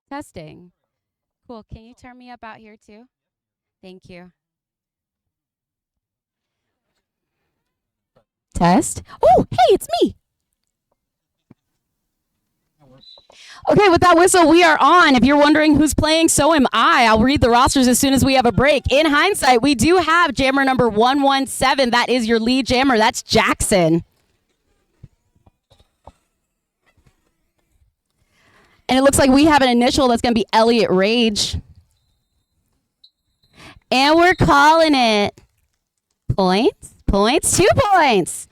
Testing. Cool. Can you turn me up out here too? Thank you. Test. Oh, hey, it's me. Okay, with that whistle, we are on. If you're wondering who's playing, so am I. I'll read the rosters as soon as we have a break. In hindsight, we do have jammer number 117. That is your lead jammer. That's Jackson. And it looks like we have an initial that's going to be Elliot Rage. And we're calling it. Points, 2 points.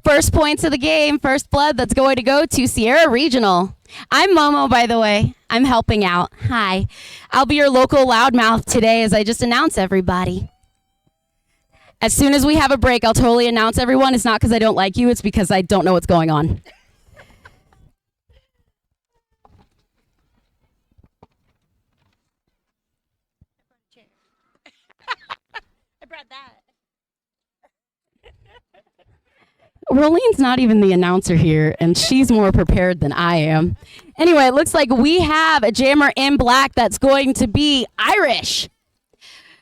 First points of the game, first blood that's going to go to Sierra Regional. I'm Momo, by the way. I'm helping out. Hi. I'll be your local loudmouth today as I just announce everybody. As soon as we have a break, I'll totally announce everyone. It's not because I don't like you, it's because I don't know what's going on. I brought that. Rolene's not even the announcer here, and she's more prepared than I am. Anyway, it looks like we have a jammer in black that's going to be Irish.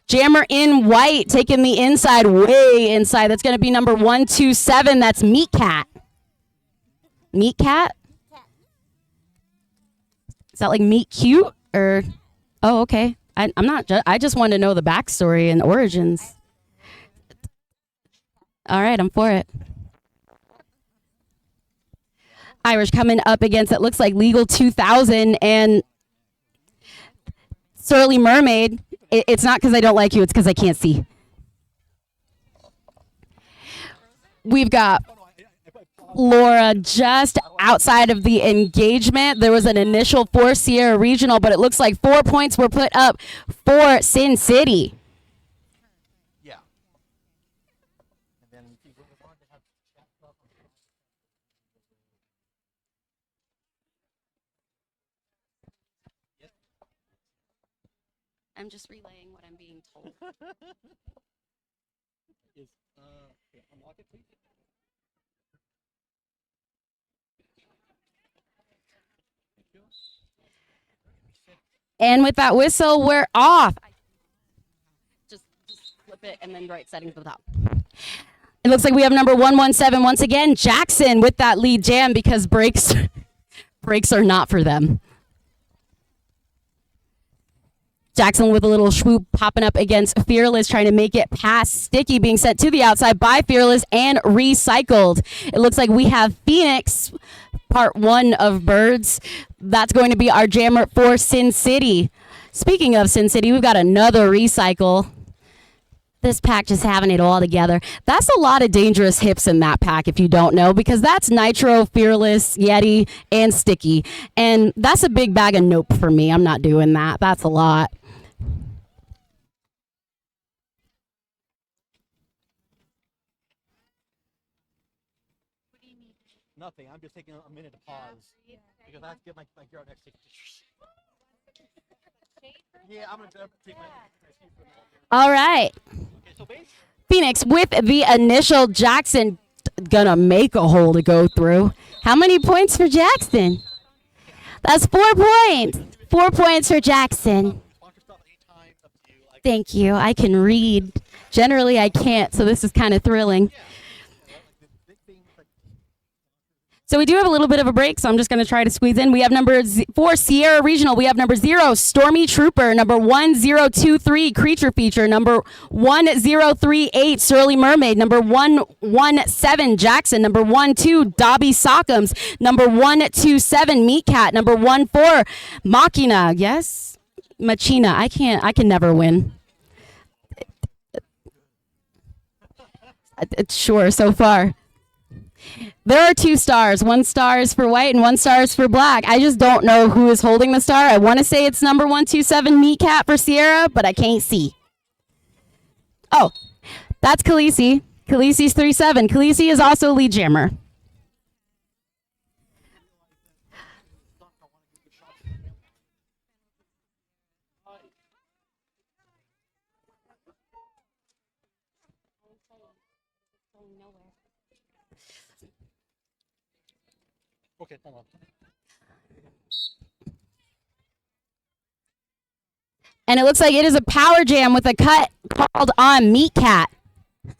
Jammer in white, taking the inside, way inside. That's going to be number 127. That's Meat Cat. Meat Cat? Is that like meat cute? Or, oh, okay. I'm not, I just want to know the backstory and origins. All right, I'm for it. Irish coming up against, it looks like Legal 2000 and Surly Mermaid. It's not because I don't like you, it's because I can't see. We've got Laura just outside of the engagement. There was an initial for Sierra Regional, but it looks like 4 points were put up for Sin City. Yeah. I'm just relaying what I'm being told. Unlock it, please. And with that whistle, we're off. Just flip it and then right settings at the top. It looks like we have number 117 once again, Jackson with that lead jam because breaks are not for them. Jackson with a little swoop popping up against Fearless, trying to make it past Sticky, being sent to the outside by Fearless and recycled. It looks like we have Phoenix, part 1 of Birds. That's going to be our jammer for Sin City. Speaking of Sin City, we've got another recycle. This pack just having it all together. That's a lot of dangerous hips in that pack if you don't know, because that's Nitro, Fearless, Yeti, and Sticky. And that's a big bag of nope for me. I'm not doing that. That's a lot. Nothing. I'm just taking a minute to pause because I have to get my gear out next to Yeah, I'm gonna take my. All right. Okay, so base. Phoenix with the initial Jackson. Gonna make a hole to go through. How many points for Jackson? That's 4 points. 4 points for Jackson. Thank you. I can read. Generally, I can't, so this is kind of thrilling. So we do have a little bit of a break, so I'm just going to try to squeeze in. We have number 4, Sierra Regional. We have number 0, Stormy Trooper. Number 1023, Creature Feature. Number 1038, Surly Mermaid. Number 117, Jackson. Number 12, Dobby Sockums. Number 127, Meat Cat. Number 14, Machina. Yes? Machina. I can never win. Sure, so far. There are 2 stars. 1 star is for white and 1 star is for black. I just don't know who is holding the star. I want to say it's number 127 Meat Cat for Sierra, but I can't see. Oh, that's Khaleesi. Khaleesi's 37. Khaleesi is also lead jammer. Okay, hold on. And it looks like it is a power jam with a cut called on Meat Cat.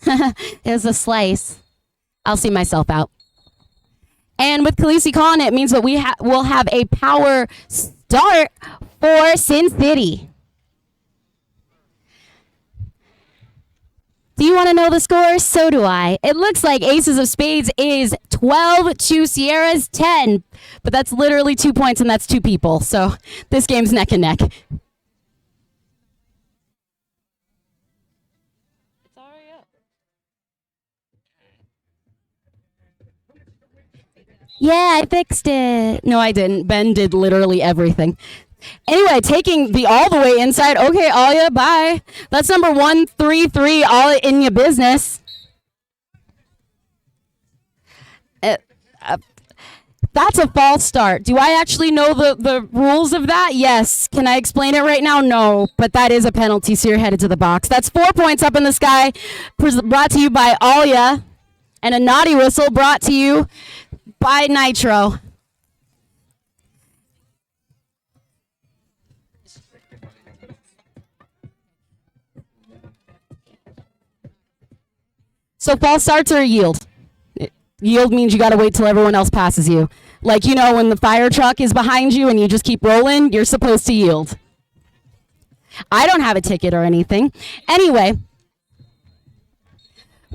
It was a slice. I'll see myself out. And with Khaleesi calling it means that we will have a power start for Sin City. Do you want to know the score? So do I. It looks like Aces of Spades is 12 to Sierra's 10. But that's literally 2 points, and that's 2 people. So this game's neck and neck. It's already up. Yeah, I fixed it. No, I didn't. Ben did literally everything. Anyway, taking the all the way inside. Okay, Alia, bye. That's number 133, all in your business. That's a false start. Do I actually know the rules of that? Yes. Can I explain it right now? No. But that is a penalty, so you're headed to the box. That's 4 points up in the sky, brought to you by Alia. And a naughty whistle brought to you by Nitro. So false starts are a yield. Yield means you got to wait till everyone else passes you. Like, you know, when the fire truck is behind you and you just keep rolling, you're supposed to yield. I don't have a ticket or anything. Anyway,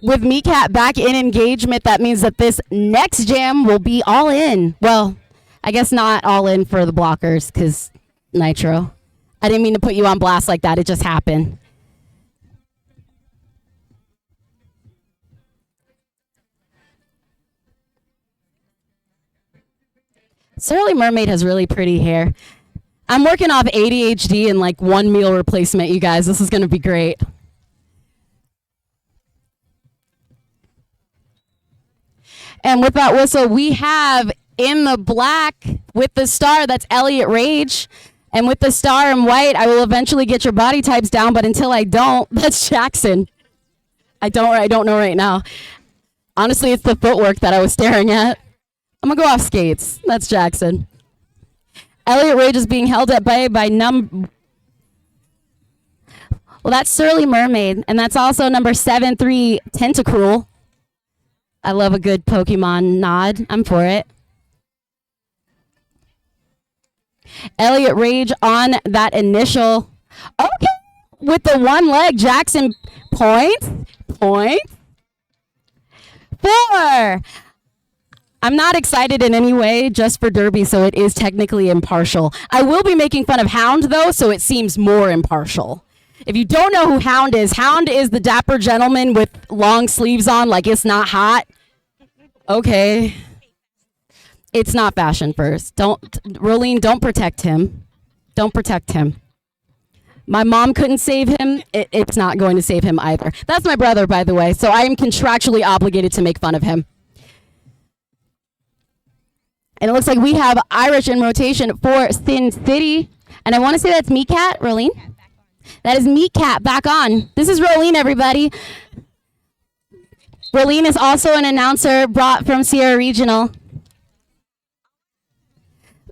with Meatcat back in engagement, that means that this next jam will be all in. Well, I guess not all in for the blockers because Nitro. I didn't mean to put you on blast like that. It just happened. Surly Mermaid has really pretty hair. I'm working off ADHD and like 1 meal replacement, you guys. This is going to be great. And with that whistle, we have in the black with the star, that's Elliot Rage. And with the star in white, I will eventually get your body types down, but until I don't, that's Jackson. I don't know right now. Honestly, it's the footwork that I was staring at. I'm going to go off skates. That's Jackson. Elliot Rage is being held at bay by Well, that's Surly Mermaid, and that's also number 7-3 Tentacruel. I love a good Pokemon nod. I'm for it. Elliot Rage on that initial. Okay. With the one leg, Jackson point. 4. I'm not excited in any way, just for Derby, so it is technically impartial. I will be making fun of Hound, though, so it seems more impartial. If you don't know who Hound is the dapper gentleman with long sleeves on, like it's not hot. Okay. It's not fashion first. Rolene, don't protect him. Don't protect him. My mom couldn't save him. It's not going to save him either. That's my brother, by the way, so I am contractually obligated to make fun of him. And it looks like we have Irish in rotation for Sin City. And I want to say that's Meatcat, Rolene. That is Meatcat back on. This is Rolene, everybody. Rolene is also an announcer brought from Sierra Regional.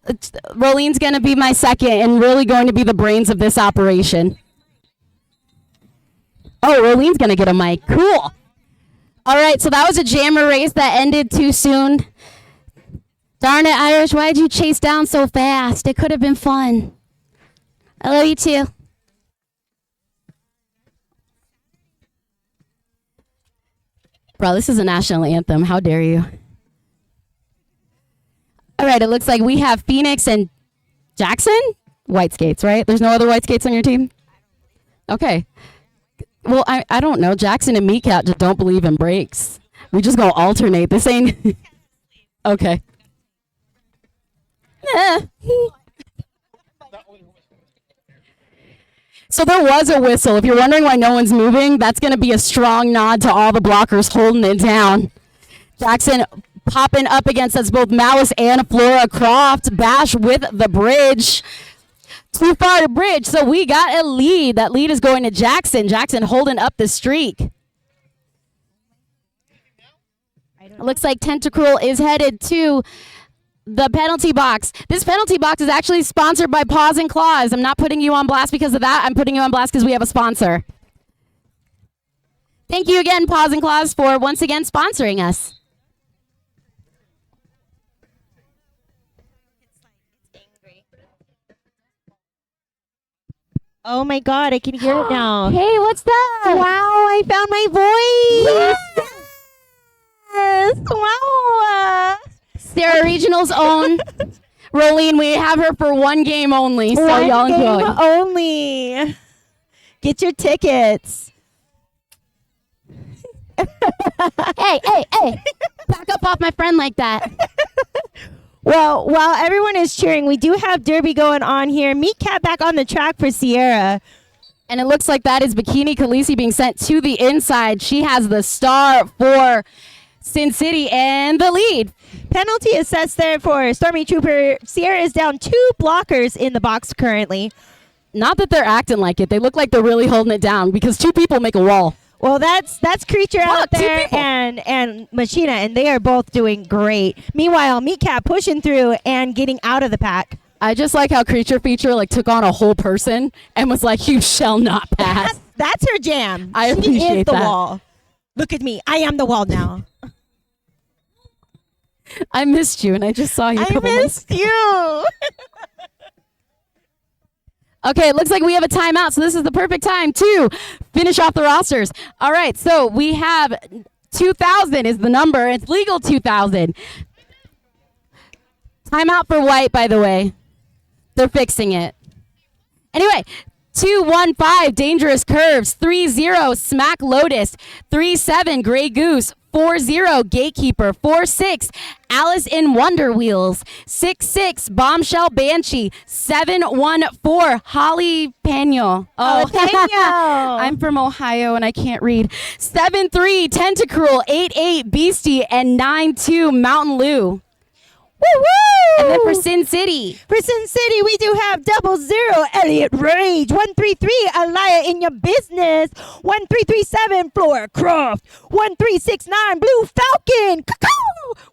Rolene's going to be my second and really going to be the brains of this operation. Oh, Rolene's going to get a mic. Cool. All right, so that was a jammer race that ended too soon. Darn it, Irish, why'd you chase down so fast? It could have been fun. I love you too. Bro, this is a national anthem. How dare you? All right, it looks like we have Phoenix and Jackson? White skates, right? There's no other white skates on your team? Okay. Well, I don't know. Jackson and Meatcat just don't believe in breaks. We just go alternate. This ain't... Okay. So there was a whistle. If you're wondering why no one's moving, that's going to be a strong nod to all the blockers holding it down. Jackson popping up against us, both Malice and Flora Croft. Bash with the bridge. Too far to bridge, so we got a lead. That lead is going to Jackson. Jackson holding up the streak. It looks like Tentacruel is headed to the penalty box. This penalty box is actually sponsored by Paws and Claws. I'm not putting you on blast because of that. I'm putting you on blast because we have a sponsor. Thank you again, Paws and Claws, for once again sponsoring us. Oh my God, I can hear it now. Hey, what's that? Wow, I found my voice. Yes. Wow. Sarah Regional's own. Rolene, we have her for one game only, so y'all One enjoy. game only. Get your tickets. Hey, back up off my friend like that. Well, while everyone is cheering, we do have Derby going on here. Meat Cat back on the track for Sierra. And it looks like that is Bikini Khaleesi being sent to the inside. She has the star for Sin City and the lead. Penalty assessed there for Stormy Trooper. Sierra is down 2 blockers in the box currently. Not that they're acting like it. They look like they're really holding it down because 2 people make a wall. Well, that's Creature out Look, 2 there people. and Machina, and they are both doing great. Meanwhile, Meat Cat pushing through and getting out of the pack. I just like how Creature Feature like took on a whole person and was like, "You shall not pass." That's her jam. I She is appreciate the that. wall. Look at me. I am the wall now. I missed you, and I just saw you. a I couple minutes missed you. Okay, it looks like we have a timeout, so this is the perfect time to finish off the rosters. All right, so we have 2,000 is the number. It's legal 2,000. Timeout for white, by the way. They're fixing it. Anyway, 215 Dangerous Curves, 30 Smack Lotus, 37 Grey Goose, 40 Gatekeeper, 46 Alice in Wonder Wheels, 66 Bombshell Banshee, 714 Holly Pano. Jalapeno. I'm from Ohio and I can't read. 73 Tentacruel, 88 Beastie, and 92 Mountain Lou. Woo woo! And then for Sin City, For Sin City, we do have 00 Elliot Rage, 133 Alaya in your business, 1337 Flora Croft, 1369 Blue Falcon,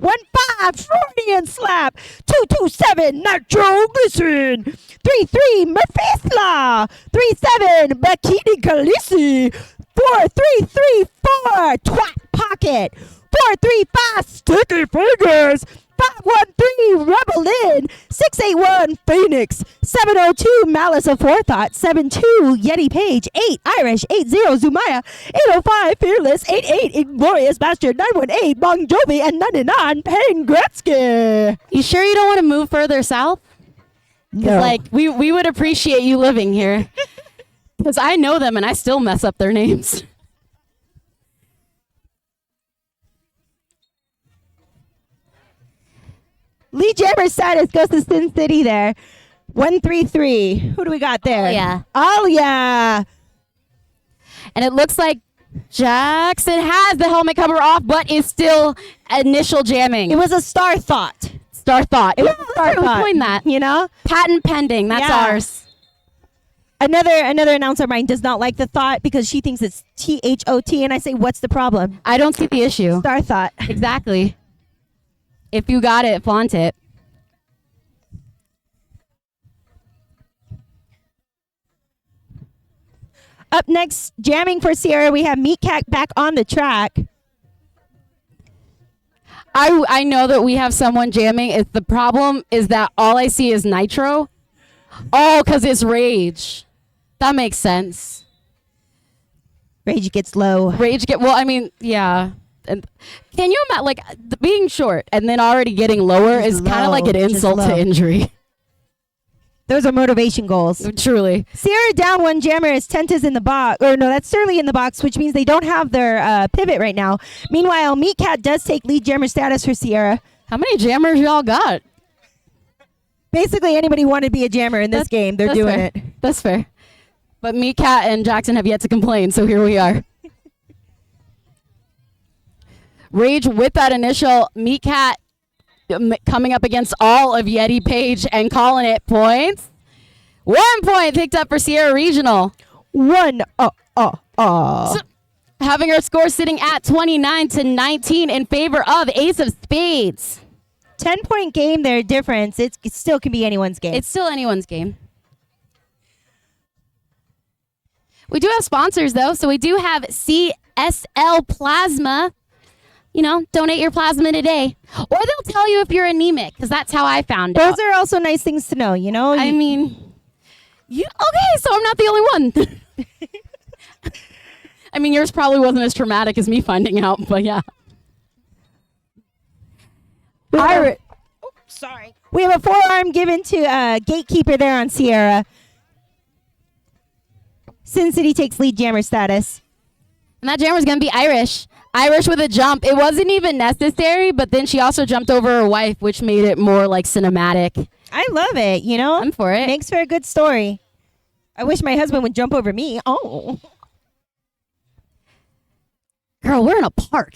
15 Freudian Slap, 227 Nitro Glycerin, 33 Mephisla, 37 Bikini Khaleesi, 4334 Twat Pocket, 435 Sticky Fingers, 513 Rebel In, 681 Phoenix, 702 Malice of Forethought, 72 Yeti Page, 8 Irish, 80 Zumaya, 805 Fearless, 88 Inglorious Bastard, 918 Bon Jovi, and 99 Payne Gretzky. you sure you don't want to move further south? No. Like, we would appreciate you living here. Because I know them and I still mess up their names. Lee Jammer's status goes to Sin City there. 133. Who do we got there? Alia. Alia. And it looks like Jackson has the helmet cover off, but is still initial jamming. It was a star thought. Star Thought. It was Yeah, a star that's right, thought. Coined that. You know? Patent pending. That's Yeah. ours. Another announcer of mine does not like the thought because she thinks it's THOT, and I say, what's the problem? I don't see the issue. Star thought. Exactly. If you got it, flaunt it. Up next, jamming for Sierra, we have Meat Cat back on the track. I know that we have someone jamming. It's the problem is that all I see is Nitro. Oh, because it's Rage. That makes sense. Rage gets low. Rage get well. I mean, yeah. And can you imagine like being short and then already getting lower Just is kind of low, like an just insult low. to injury. Those are motivation goals. Truly. Sierra down one jammer as Tent is in the box. Or no, that's Surly in the box, which means they don't have their pivot right now. Meanwhile, Meat Cat does take lead jammer status for Sierra. How many jammers y'all got? Basically, anybody want to be a jammer in this game, they're That's doing fair. it. That's fair. But me, Cat, and Jackson have yet to complain, so here we are. Rage with that initial Meat Cat coming up against all of Yeti Page and calling it points. 1 point picked up for Sierra Regional. So, having her score sitting at 29-19 in favor of Ace of Spades. 10-point game there difference. It still can be anyone's game. It's still anyone's game. We do have sponsors, though. So we do have CSL Plasma. You know, donate your plasma today. Or they'll tell you if you're anemic, because that's how I found out. Those are also nice things to know, you know? I mean, okay, so I'm not the only one. I mean, yours probably wasn't as traumatic as me finding out, but yeah. Sorry. We have a forearm given to Gatekeeper there on Sierra. Sin City takes lead jammer status. And that jammer's going to be Irish. Irish with a jump. It wasn't even necessary, but then she also jumped over her wife, which made it more like cinematic. I love it, you know? I'm for it. Makes for a good story. I wish my husband would jump over me. Oh. Girl, we're in a park.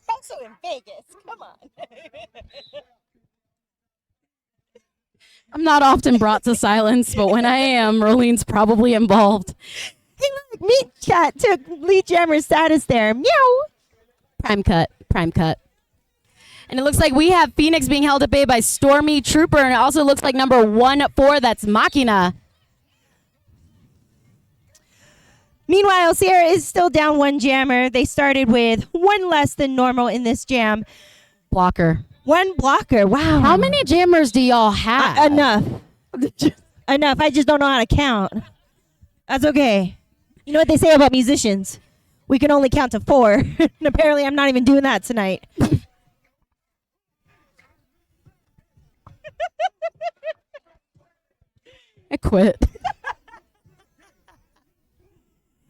Also in Vegas. Come on. I'm not often brought to silence, but when I am, Rolene's probably involved. Hey, look, Meat Chat took lead jammer status there. Meow. Prime cut. And it looks like we have Phoenix being held at bay by Stormy Trooper, and it also looks like number 1-4, that's Machina. Meanwhile, Sierra is still down one jammer. They started with one less than normal in this jam. Blocker. One blocker. Wow. How many jammers do y'all have? Enough. Enough. I just don't know how to count. That's okay. You know what they say about musicians? We can only count to 4. And apparently I'm not even doing that tonight. I quit.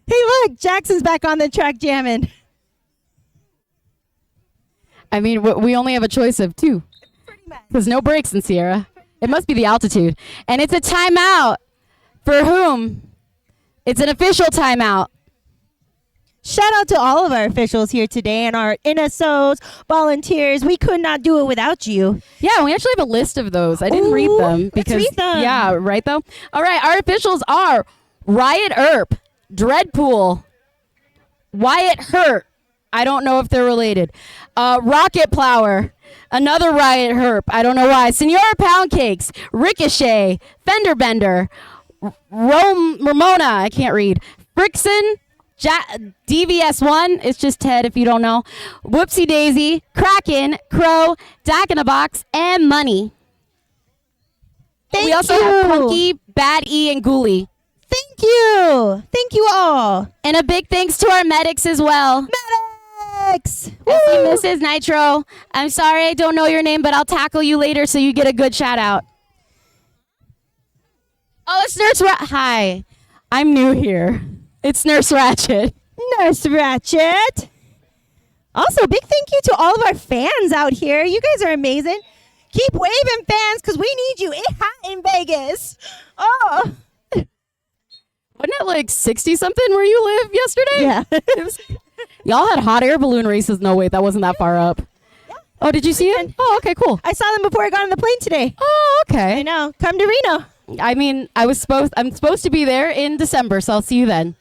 Hey, look, Jackson's back on the track jamming. I mean, we only have a choice of 2. There's no breaks in Sierra. It must be the altitude. And it's a timeout. For whom? It's an official timeout. Shout out to all of our officials here today and our NSOs, volunteers. We could not do it without you. Yeah, we actually have a list of those. I didn't read them because let's read them. Yeah, right though. All right, our officials are Riot Earp, Dreadpool, Wyatt Hurt. I don't know if they're related. Rocket Plower, another Riot Herp. I don't know why. Senora Pound Cakes, Ricochet, Fender Bender, Ramona. I can't read. Frickson, DVS1. It's just Ted if you don't know. Whoopsie Daisy, Kraken, Crow, Dak in a Box, and Money. Thank we also you. have Punky, Bad E, and Ghoulie. Thank you. Thank you all. And a big thanks to our medics as well. Medics. Mrs. Nitro. I'm sorry I don't know your name, but I'll tackle you later so you get a good shout out. Oh, it's Nurse Hi. I'm new here. It's Nurse Ratchet. Nurse Ratchet. Also, big thank you to all of our fans out here. You guys are amazing. Keep waving, fans, because we need you. It's hot in Vegas. Oh. Wasn't it like 60-something where you live yesterday? Yeah. Y'all had hot air balloon races. No, wait, that wasn't that far up. Yeah. Oh, did you see it? Oh, okay, cool. I saw them before I got on the plane today. Oh, I okay. know. Come to Reno. I mean, I'm supposed to be there in December, so I'll see you then.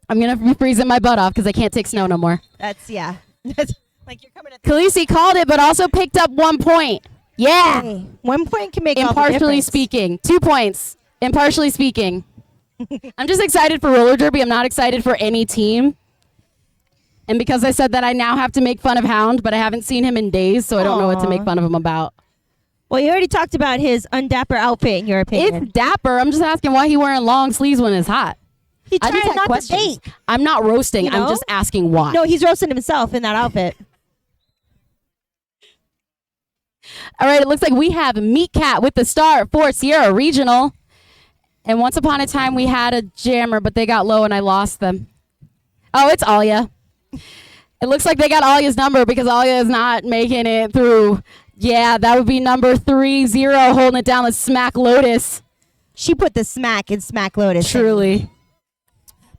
I'm going to be freezing my butt off because I can't take snow no more. That's, yeah. That's like you're coming at the Khaleesi called it, but also picked up 1 point. Yeah. Hey, 1 point can make all the Impartially difference. speaking. 2 points. Impartially speaking. I'm just excited for roller derby. I'm not excited for any team. And because I said that, I now have to make fun of Hound, but I haven't seen him in days, so I don't know what to make fun of him about. Well, you already talked about his undapper outfit, in your opinion. It's dapper. I'm just asking why he wearing long sleeves when it's hot. He I tries just had not questions. to bake. I'm not roasting. You know? I'm just asking why. No, he's roasting himself in that outfit. All right, it looks like we have Meat Cat with the start for Sierra Regional. And once upon a time, we had a jammer, but they got low and I lost them. Oh, it's Alia. It looks like they got Alia's number because Alia is not making it through. Yeah, that would be number 30 holding it down with Smack Lotus. She put the smack in Smack Lotus. Truly.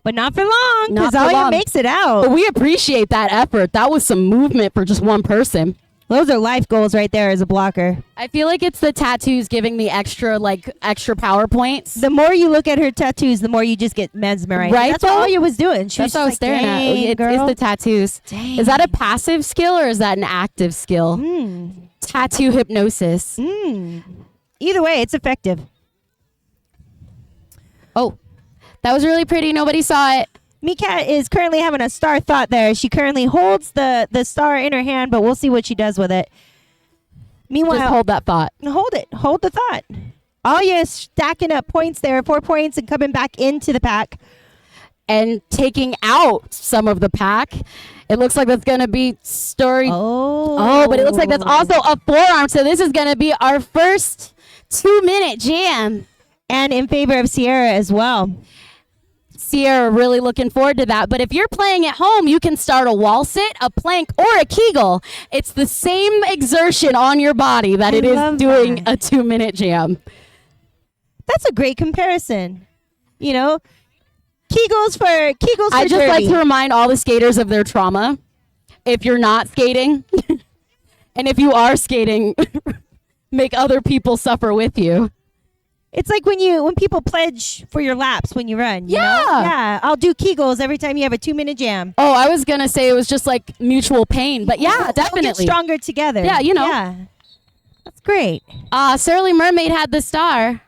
But not for long, Not because for Alia long. makes it out. But we appreciate that effort. That was some movement for just one person. Those are life goals right there as a blocker. I feel like it's the tattoos giving the extra power points. The more you look at her tattoos, the more you just get mesmerized. Right, That's though? all you was doing. She That's what I was was staring at. It's the tattoos. Dang. Is that a passive skill or is that an active skill? Tattoo hypnosis. Either way, it's effective. Oh, that was really pretty. Nobody saw it. Meekat is currently having a star thought there. She currently holds the star in her hand, but we'll see what she does with it. Meanwhile, Just hold that thought. hold it. Hold the thought. Alya's stacking up points there, 4 points, and coming back into the pack. And taking out some of the pack. It looks like that's going to be story. Oh, but it looks like that's also a forearm. So this is going to be our first 2-minute jam. And in favor of Sierra as well. Sierra really looking forward to that. But if you're playing at home, you can start a wall sit, a plank, or a Kegel. It's the same exertion on your body that it is doing a 2-minute jam. That's a great comparison. You know, Kegels for I just like derby. to remind all the skaters of their trauma. If you're not skating, and if you are skating, make other people suffer with you. It's like when people pledge for your laps when you run. You know? Yeah. I'll do Kegels every time you have a 2-minute jam. Oh, I was going to say it was just like mutual pain, but yeah, We'll definitely. get stronger together. Yeah, you know. Yeah. That's great. Surly Mermaid had the star.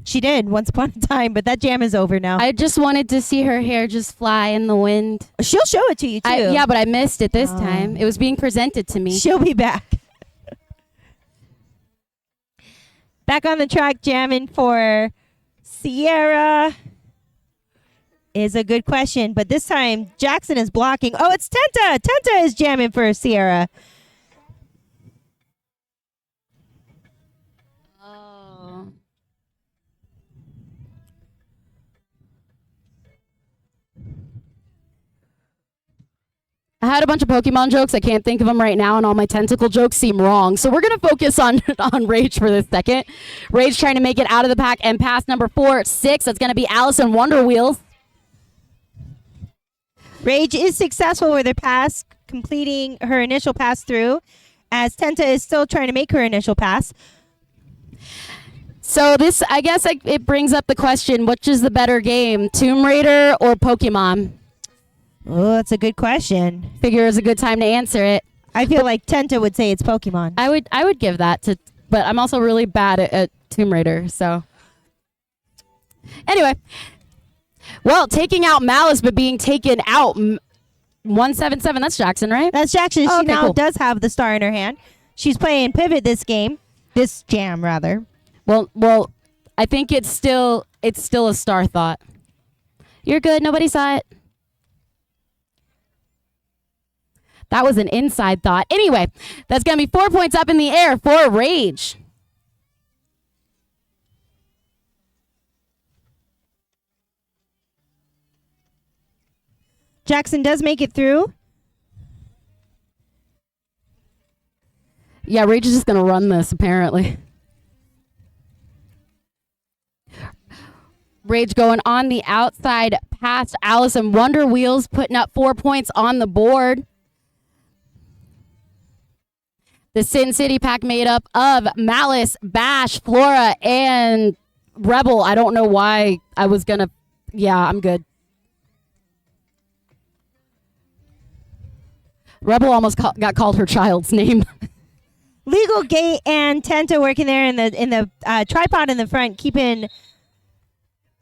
She did once upon a time, but that jam is over now. I just wanted to see her hair just fly in the wind. She'll show it to you, too. Yeah, but I missed it this time. It was being presented to me. She'll be back. Back on the track jamming for Sierra is a good question, but this time Jackson is blocking. Oh, it's Tenta. Tenta is jamming for Sierra. Oh. I had a bunch of Pokemon jokes. I can't think of them right now, and all my tentacle jokes seem wrong. So we're going to focus on Rage for this second. Rage trying to make it out of the pack and pass number 4-6. That's going to be Allison Wonder Wheels. Rage is successful with her pass, completing her initial pass through, as Tenta is still trying to make her initial pass. So this, I guess it brings up the question, which is the better game, Tomb Raider or Pokemon? Oh, that's a good question. Figure is a good time to answer it. I feel like Tenta would say it's Pokemon. I would give that to, but I'm also really bad at Tomb Raider, so. Anyway. Well, taking out Malice, but being taken out 177. That's Jackson, right? That's Jackson. She Oh, okay, now cool. does have the star in her hand. She's playing Pivot this jam rather. Well, I think it's still a star thought. You're good. Nobody saw it. That was an inside thought. Anyway, that's going to be 4 points up in the air for Rage. Jackson does make it through. Yeah, Rage is just going to run this, apparently. Rage going on the outside past Allison Wonder Wheels, putting up 4 points on the board. The Sin City pack made up of Malice, Bash, Flora, and Rebel. I don't know why I was going to... Yeah, I'm good. Rebel almost got called her child's name. Legal Gate and Tenta working there in the tripod in the front, keeping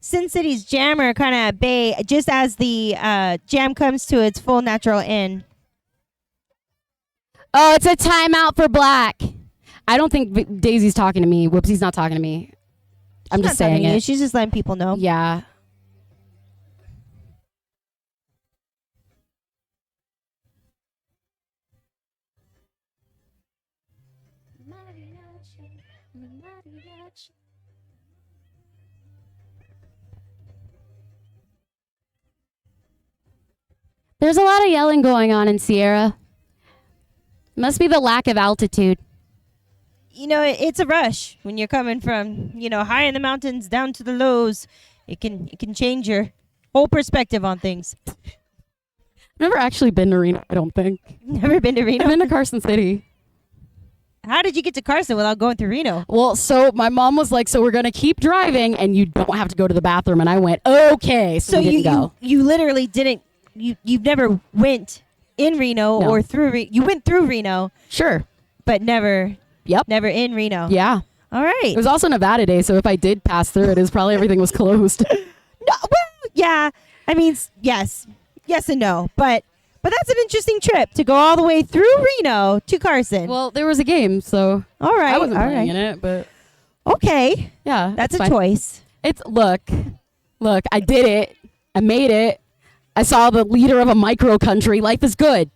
Sin City's jammer kind of at bay just as the jam comes to its full natural end. Oh, it's a timeout for Black. I don't think Daisy's talking to me. Whoopsie's not talking to me. I'm just saying it. She's just letting people know. Yeah. There's a lot of yelling going on in Sierra. Must be the lack of altitude. You know, it's a rush when you're coming from, high in the mountains down to the lows. It can change your whole perspective on things. Never actually been to Reno, I don't think. Never been to I've Reno? been to Carson City. How did you get to Carson without going through Reno? Well, so my mom was like, so we're going to keep driving and you don't have to go to the bathroom. And I went, okay. So we didn't go. You literally didn't, you've never went in Reno No. or through, you went through Reno, Sure. but never Yep. in Reno. Yeah. All right. It was also Nevada Day, so if I did pass through it, probably everything was closed. No, well, yeah. I mean, yes and no, but that's an interesting trip to go all the way through Reno to Carson. Well, there was a game, so all right. I wasn't all playing right. in it, but Okay. yeah, That's it's a fine. choice. It's look, I did it. I made it. I saw the leader of a micro country. Life is good.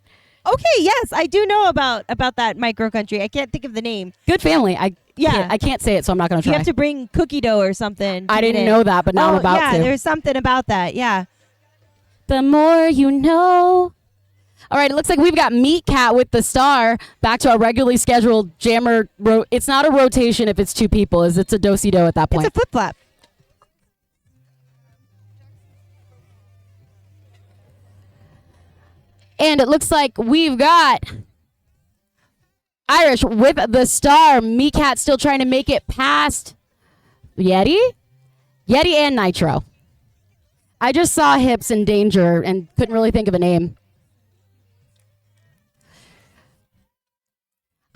Okay, yes, I do know about that micro country. I can't think of the name. Good family. I Yeah. can't say it, so I'm not going to You try. have to bring cookie dough or something. I to didn't eat it. know that, but now I'm about yeah, to. there's something about that. Yeah. The more you know. All right, it looks like we've got Meat Cat with the star. Back to our regularly scheduled jammer. It's not a rotation if it's two people. It's a do-si-do at that point. It's a flip flop. And it looks like we've got Irish with the star. Meat Cat still trying to make it past Yeti and Nitro. I just saw Hips in danger and couldn't really think of a name.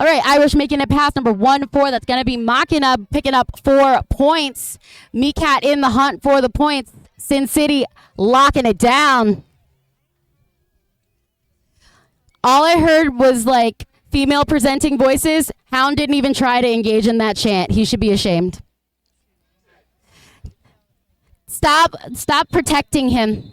All right, Irish making it past number 1-4. That's going to be Machina picking up 4 points. Meat Cat in the hunt for the points. Sin City locking it down. All I heard was like female presenting voices. Hound didn't even try to engage in that chant. He should be ashamed. Stop protecting him.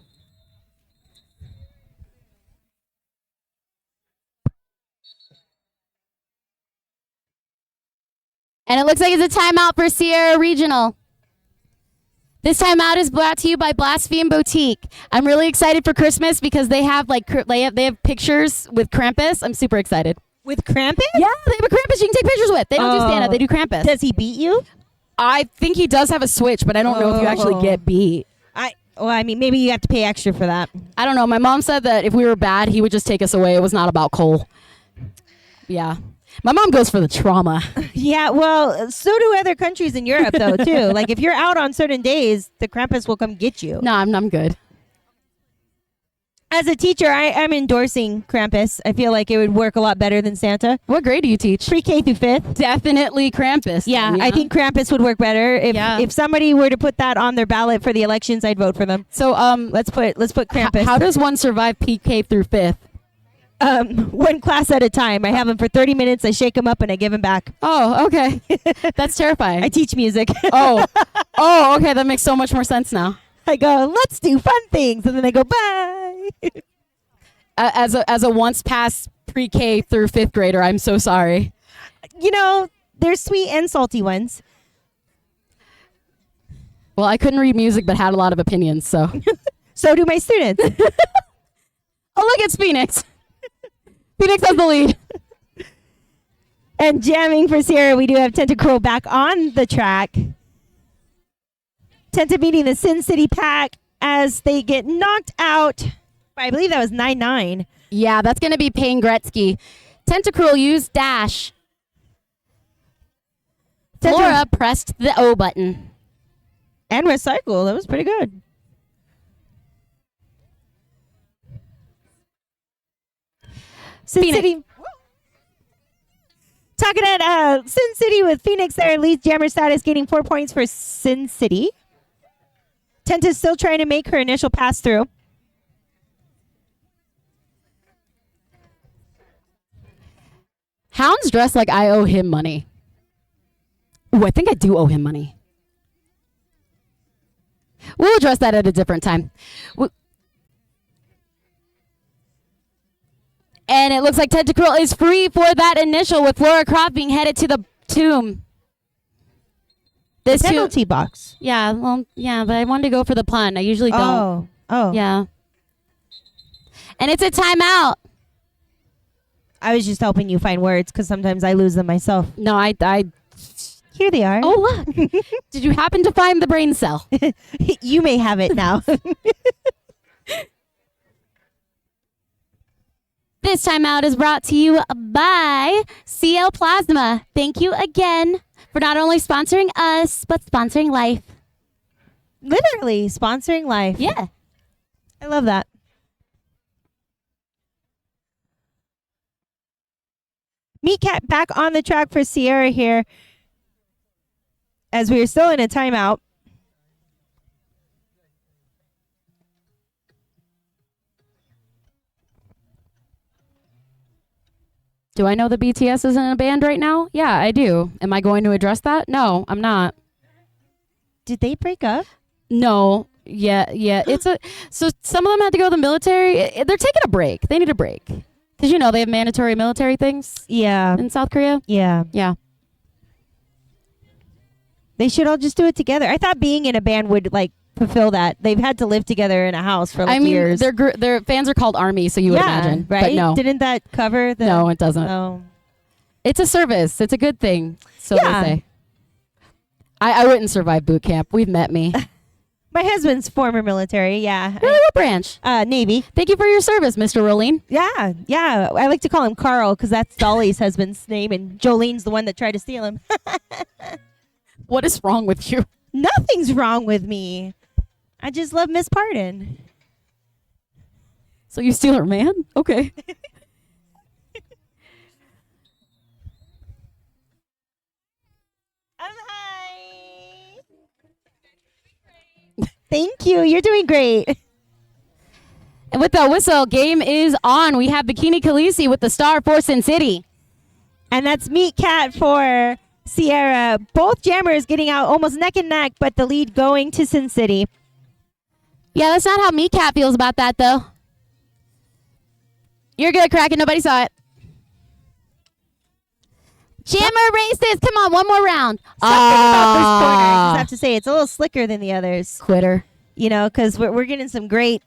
And it looks like it's a timeout for Sierra Regional. This timeout is brought to you by Blaspheme Boutique. I'm really excited for Christmas because they have they have pictures with Krampus. I'm super excited. With Krampus? Yeah, they have a Krampus you can take pictures with. They don't do stand up, they do Krampus. Does he beat you? I think he does have a switch, but I don't know if you actually get beat. I mean, maybe you have to pay extra for that. I don't know. My mom said that if we were bad, he would just take us away. It was not about Cole. Yeah. My mom goes for the trauma. Yeah, well, so do other countries in Europe, though, too. Like, if you're out on certain days, the Krampus will come get you. No, I'm good. As a teacher, I'm endorsing Krampus. I feel like it would work a lot better than Santa. What grade do you teach? Pre-K through 5th. Definitely Krampus. Yeah, I think Krampus would work better. If somebody were to put that on their ballot for the elections, I'd vote for them. So let's put Krampus. How does one survive PK through 5th? One class at a time. I have them for 30 minutes. I shake them up and I give them back. Oh, okay. That's terrifying. I teach music. Oh, okay. That makes so much more sense now. I go, let's do fun things, and then I go, bye. As a once passed pre-K through 5th grader, I'm so sorry. You know, there's sweet and salty ones. Well, I couldn't read music, but had a lot of opinions. So, So do my students. oh, look, it's Phoenix. Phoenix has the lead. And jamming for Sierra, we do have Tentacruel back on the track. Tenta beating the Sin City Pack as they get knocked out. I believe that was 9-9. Yeah, that's going to be Payne Gretzky. Tentacruel used dash. Flora pressed the O button. And recycle. That was pretty good. Sin Phoenix. City. Talking at Sin City with Phoenix there, leads jammer status, gaining 4 points for Sin City. Tenta's still trying to make her initial pass through. Hound's dressed like I owe him money. Ooh, I think I do owe him money. We'll address that at a different time. And it looks like Tentacruel is free for that initial with Flora Croft being headed to the tomb. This Penalty box. Yeah, well, yeah, but I wanted to go for the pun. I usually don't. Oh. Yeah. And it's a timeout. I was just helping you find words because sometimes I lose them myself. No, I. Here they are. Oh, look. Did you happen to find the brain cell? You may have it now. This timeout is brought to you by CL Plasma. Thank you again for not only sponsoring us, but sponsoring life. Literally sponsoring life. Yeah. I love that. Meat Cat back on the track for Sierra here as we are still in a timeout. Do I know the BTS is in a band right now? Yeah, I do. Am I going to address that? No, I'm not. Did they break up? No. Yeah. So some of them had to go to the military. They're taking a break. They need a break. Because, they have mandatory military things Yeah. in South Korea. Yeah. Yeah. They should all just do it together. I thought being in a band would fulfill that. They've had to live together in a house for years. Their fans are called Army, so you would imagine. Right? But no. Didn't that cover the... No, it doesn't. Oh. It's a service. It's a good thing. So Yeah. they say. I wouldn't survive boot camp. We've met me. My husband's former military, yeah. Really, what branch? Navy. Thank you for your service, Mr. Rolene. Yeah. I like to call him Carl because that's Dolly's husband's name, and Jolene's the one that tried to steal him. What is wrong with you? Nothing's wrong with me. I just love Miss Pardon. So you steal her man? Okay. Hi. Thank you. You're doing great. And with the whistle, game is on. We have Bikini Khaleesi with the star for Sin City. And that's Meat Cat for Sierra. Both jammers getting out almost neck and neck, but the lead going to Sin City. Yeah, that's not how Meat Cat feels about that, though. You're good, Kraken. Nobody saw it. Jammer races. Come on, one more round. Something about this corner, I just have to say, it's a little slicker than the others. Quitter. Because we're getting some great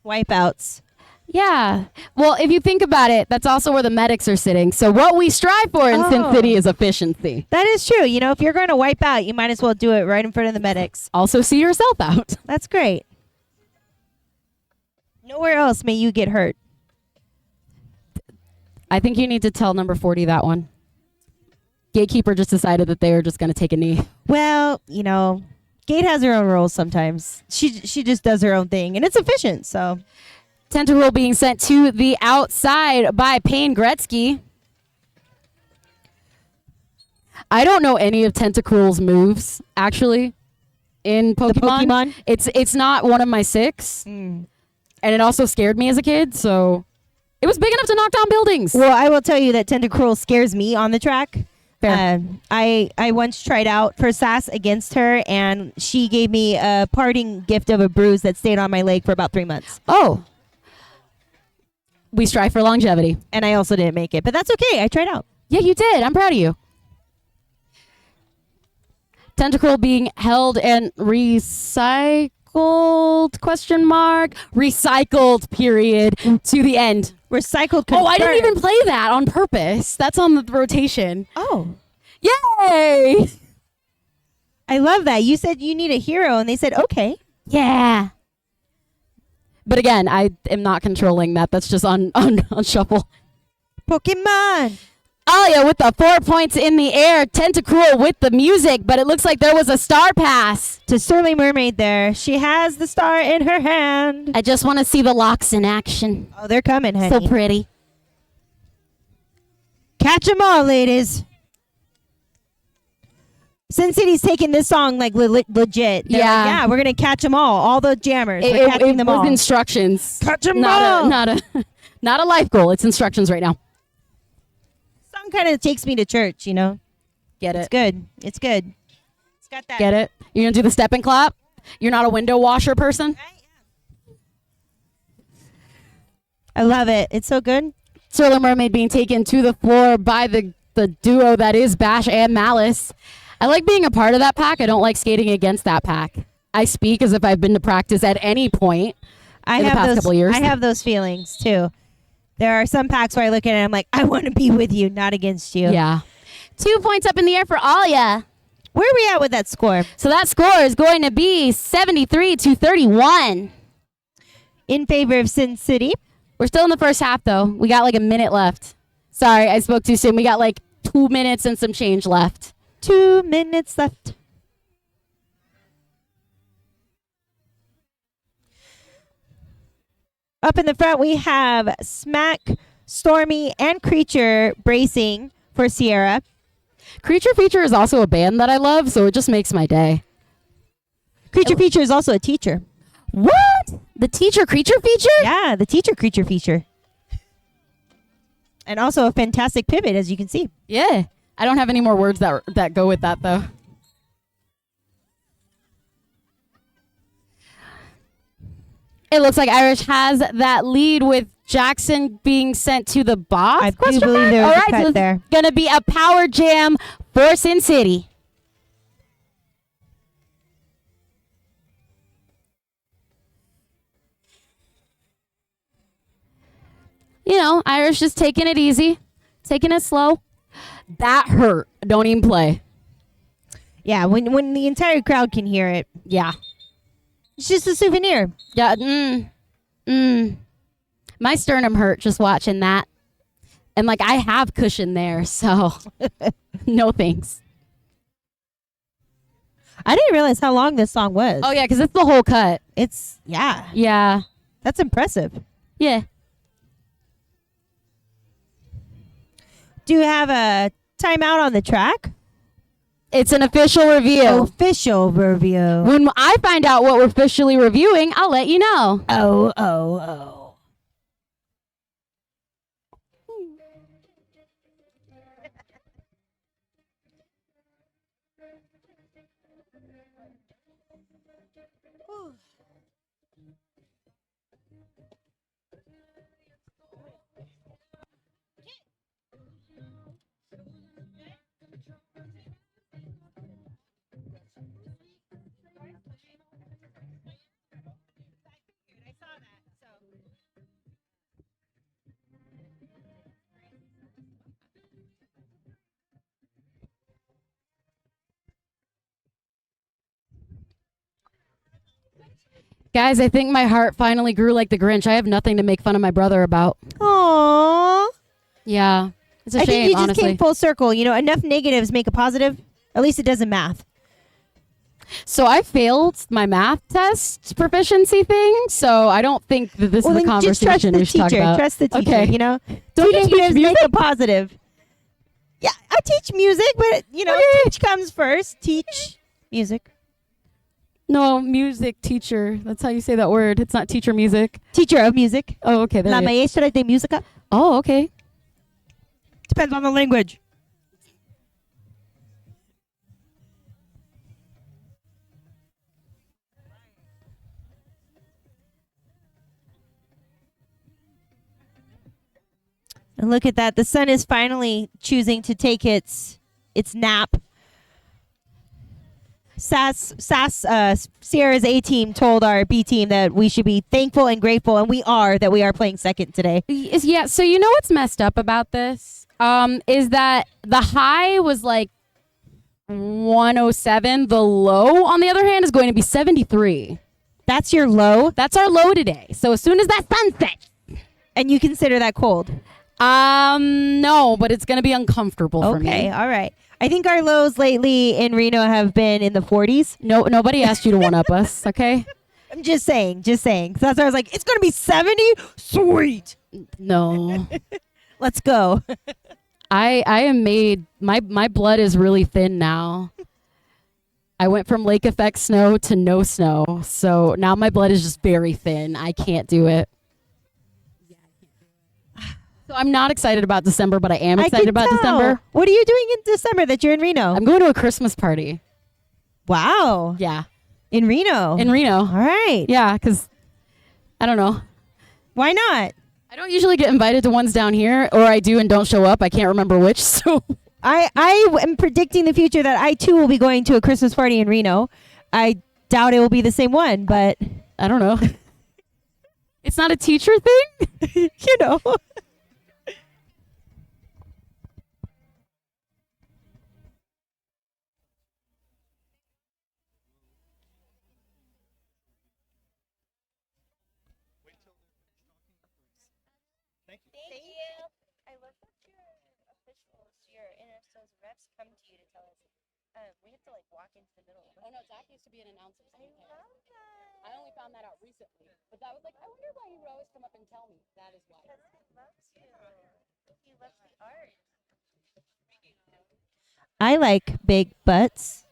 wipeouts. Yeah. Well, if you think about it, that's also where the medics are sitting. So what we strive for in Sin City is efficiency. That is true. If you're going to wipe out, you might as well do it right in front of the medics. Also see yourself out. That's great. Nowhere else may you get hurt. I think you need to tell number 40 that one. Gatekeeper just decided that they were just going to take a knee. Well, Gate has her own rules sometimes. She just does her own thing, and it's efficient, so... Tentacle being sent to the outside by Payne Gretzky. I don't know any of Tentacruel's moves, actually, in Pokemon. Pokemon? It's not one of my 6. And it also scared me as a kid, so... It was big enough to knock down buildings. Well, I will tell you that Tentacruel scares me on the track. Fair. I once tried out for SAS against her, and she gave me a parting gift of a bruise that stayed on my leg for about 3 months. Oh. We strive for longevity. And I also didn't make it, but that's okay. I tried out. Yeah, you did. I'm proud of you. Tentacruel being held and recycled, question mark, recycled, period, to the end. Recycled. Oh, I didn't confirmed. even play that on purpose. That's on the rotation. Oh. Yay! I love that. You said you need a hero, and they said, okay. Yeah. But again, I am not controlling that. That's just on shuffle. Pokemon. Alia with the 4 points in the air. Tentacruel with the music, but it looks like there was a star pass. To Sterling Mermaid there. She has the star in her hand. I just want to see the locks in action. Oh, they're coming, honey. So pretty. Catch 'em all, ladies. Sin City's taking this song legit. They're Yeah. yeah, we're going to catch them all the jammers. We're It catching them was all. instructions. Catch 'em all. Not a life goal. It's instructions right now. Song kind of takes me to church, Get It's it. good. It's good. It's got that. Get it? You're going to do the step and clap? You're not a window washer person? I love it. It's so good. Sterling Mermaid being taken to the floor by the duo that is Bash and Malice. I like being a part of that pack. I don't like skating against that pack. I speak as if I've been to practice at any point in the past couple of years. I have those feelings too. There are some packs where I look at it and I'm like, I want to be with you, not against you. Yeah. 2 points up in the air for Alia. Where are we at with that score? So that score is going to be 73-31. In favor of Sin City. We're still in the first half, though. We got like a minute left. Sorry, I spoke too soon. We got like 2 minutes and some change left. 2 minutes left. Up in the front, we have Smack, Stormy, and Creature bracing for Sierra. Creature Feature is also a band that I love, so it just makes my day. Creature Feature is also a teacher. What? The Teacher Creature Feature? Yeah, the teacher Creature Feature. And also a fantastic pivot, as you can see. Yeah. I don't have any more words that go with that, though. It looks like Irish has that lead with Jackson being sent to the box. I do believe there was a cut so there. It's going to be a power jam for Sin City. You know, Irish just taking it easy, taking it slow. That hurt. Don't even play. Yeah, when the entire crowd can hear it. Yeah. It's just a souvenir. Yeah. My sternum hurt just watching that. And like I have cushion there, so no thanks. I didn't realize how long this song was. Oh yeah, because it's the whole cut. Yeah. Yeah. That's impressive. Yeah. Do you have a timeout on the track? It's an official review. Official review. When I find out what we're officially reviewing, I'll let you know. Oh. Guys, I think my heart finally grew like the Grinch. I have nothing to make fun of my brother about. Aww. Yeah. It's a I shame, think you just honestly. came full circle. You know, enough negatives make a positive. At least it does in math. So I failed my math test proficiency thing, so I don't think that this is a Then just trust conversation the we should talk teacher. about. Trust the teacher. Okay. You know, Don't two you teach negatives make music? a positive. Yeah, I teach music, but you know, teach comes first. Teach music. No, music teacher. That's how you say that word. It's not teacher music. Teacher of music. Oh, okay. There La you go. maestra de música. Oh, okay. Depends on the language. And look at that. The sun is finally choosing to take its nap. Sierra's A team told our B team that we should be thankful and grateful, and we are that we are playing second today. Yeah. So you know what's messed up about this? Is that the high was like 107. The low, on the other hand, is going to be 73. That's your low, That's our low today. So as soon as that sun sets. and you consider that cold. No, but it's going to be uncomfortable for me. Okay, all right. I think our lows lately in Reno have been in the 40s. No, nobody asked you to one up us, okay? I'm just saying. So that's why I was like, it's going to be 70? Sweet. No. Let's go. I am made, my blood is really thin now. I went from lake effect snow to no snow. So now my blood is just very thin. I can't do it. So I'm not excited about December, but I am excited about December. What are you doing in December that you're in Reno? I'm going to a Christmas party. Wow. Yeah. In Reno. In Reno. All right. Yeah, because I don't know. Why not? I don't usually get invited to ones down here, or I do and don't show up. I can't remember which. So I am predicting the future that I too will be going to a Christmas party in Reno. I doubt it will be the same one, but I don't know. It's not a teacher thing? you know. Thank you. Thank you. I love that your officials, your NSO's reps come to you to tell us. We have to like walk into the middle. Oh no, Zach used to be an announcer. I love that. I only found that out recently. But that was like, I wonder why he would always come up and tell me. That is why. Because he loves you. He loves the art. I like big butts.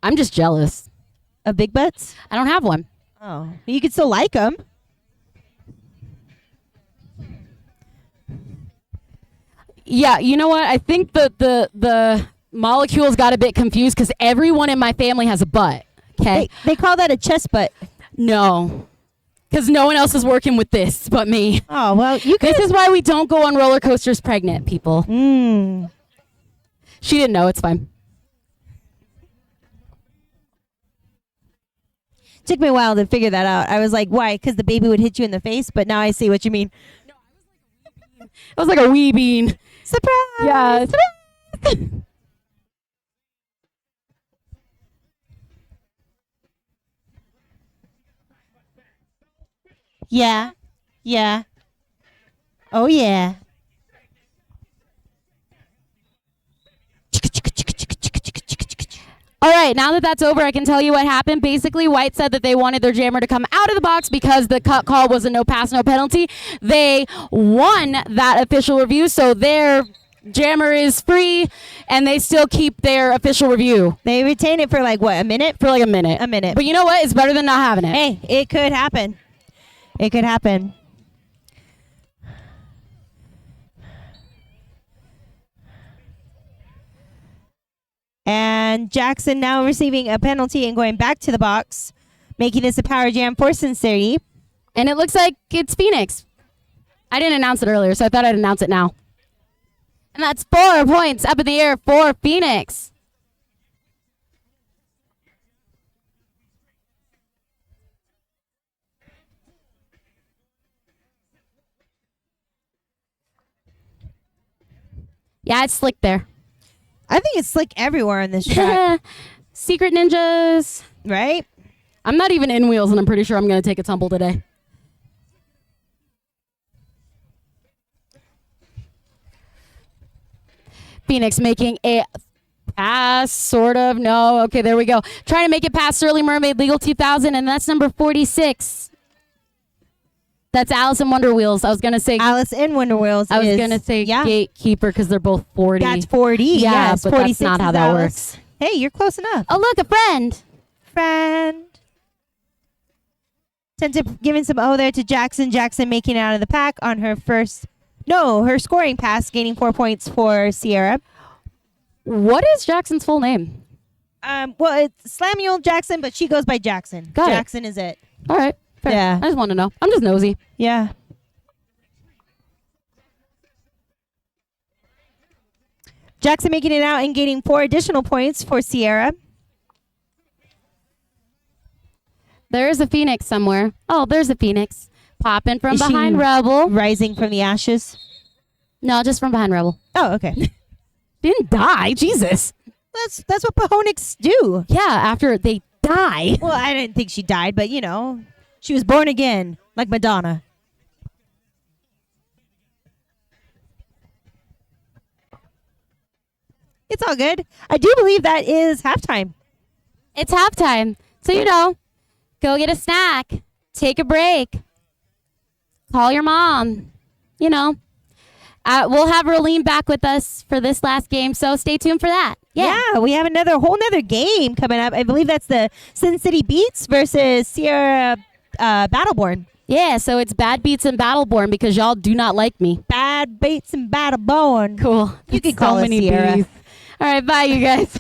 I'm just jealous. Of big butts? I don't have one. Oh. You can still like them. Yeah, you know what? I think the molecules got a bit confused because everyone in my family has a butt. Okay. They call that a chest butt. No. Because no one else is working with this but me. Oh, well, you This could. is why we don't go on roller coasters pregnant, people. Mm. She didn't know. It's fine. Took me a while to figure that out. I was like, why? Because the baby would hit you in the face, but now I see what you mean. It was like a wee bean. Surprise! Yeah. Yeah. Yeah. Oh, yeah. All right, now that that's over, I can tell you what happened. Basically, White said that they wanted their jammer to come out of the box because the cut call was a no pass, no penalty. They won that official review, so their jammer is free, and they still keep their official review They retain it for like, what, a minute? for like a minute. A minute. But you know what? It's better than not having it. Hey, it could happen. It could happen. And Jackson now receiving a penalty and going back to the box, making this a power jam for Sincerity. And it looks like it's Phoenix. I didn't announce it earlier, so I thought I'd announce it now. And that's 4 points up in the air for Phoenix. Yeah, it's slick there. I think it's slick everywhere on this track, Secret ninjas. right? I'm not even in wheels, and I'm pretty sure I'm going to take a tumble today. Phoenix making a pass, sort of. No. Okay, there we go. Trying to make it past Early Mermaid Legal 2000, and that's number 46. That's Alice in Wonder Wheels. I was going to say Alice in Wonder Wheels. I was going to say yeah. Gatekeeper because they're both 40. That's 40. Yeah, yes, but 46 that's not how is that Alice. works. Hey, you're close enough. Oh, look, a friend. Friend. Giving some O there to Jackson. Jackson making it out of the pack on her her scoring pass, gaining 4 points for Sierra. What is Jackson's full name? Well, it's Slamuel Jackson, but she goes by Jackson. Got it. Jackson is it. All right. Fair. Yeah. I just want to know. I'm just nosy. Yeah. Jackson making it out and gaining 4 additional points for Sierra. There is a Phoenix somewhere. Oh, there's a Phoenix. Popping from Is she behind Rebel. Rising from the ashes. No, just from behind Rebel. Oh, okay. Didn't die. Jesus. That's what Pahonics do. Yeah, after they die. Well, I didn't think she died, but she was born again, like Madonna. It's all good. I do believe that is halftime. It's halftime. So, go get a snack. Take a break. Call your mom. We'll have Rolene back with us for this last game, so stay tuned for that. Yeah. We have whole nother game coming up. I believe that's the Sin City Beats versus Sierra Battleborn. Yeah, so it's Bad Beats and Battleborn because y'all do not like me. Bad Beats and Battleborn. Cool. You That's can call so us many Sierra. Bs. All right, bye, you guys.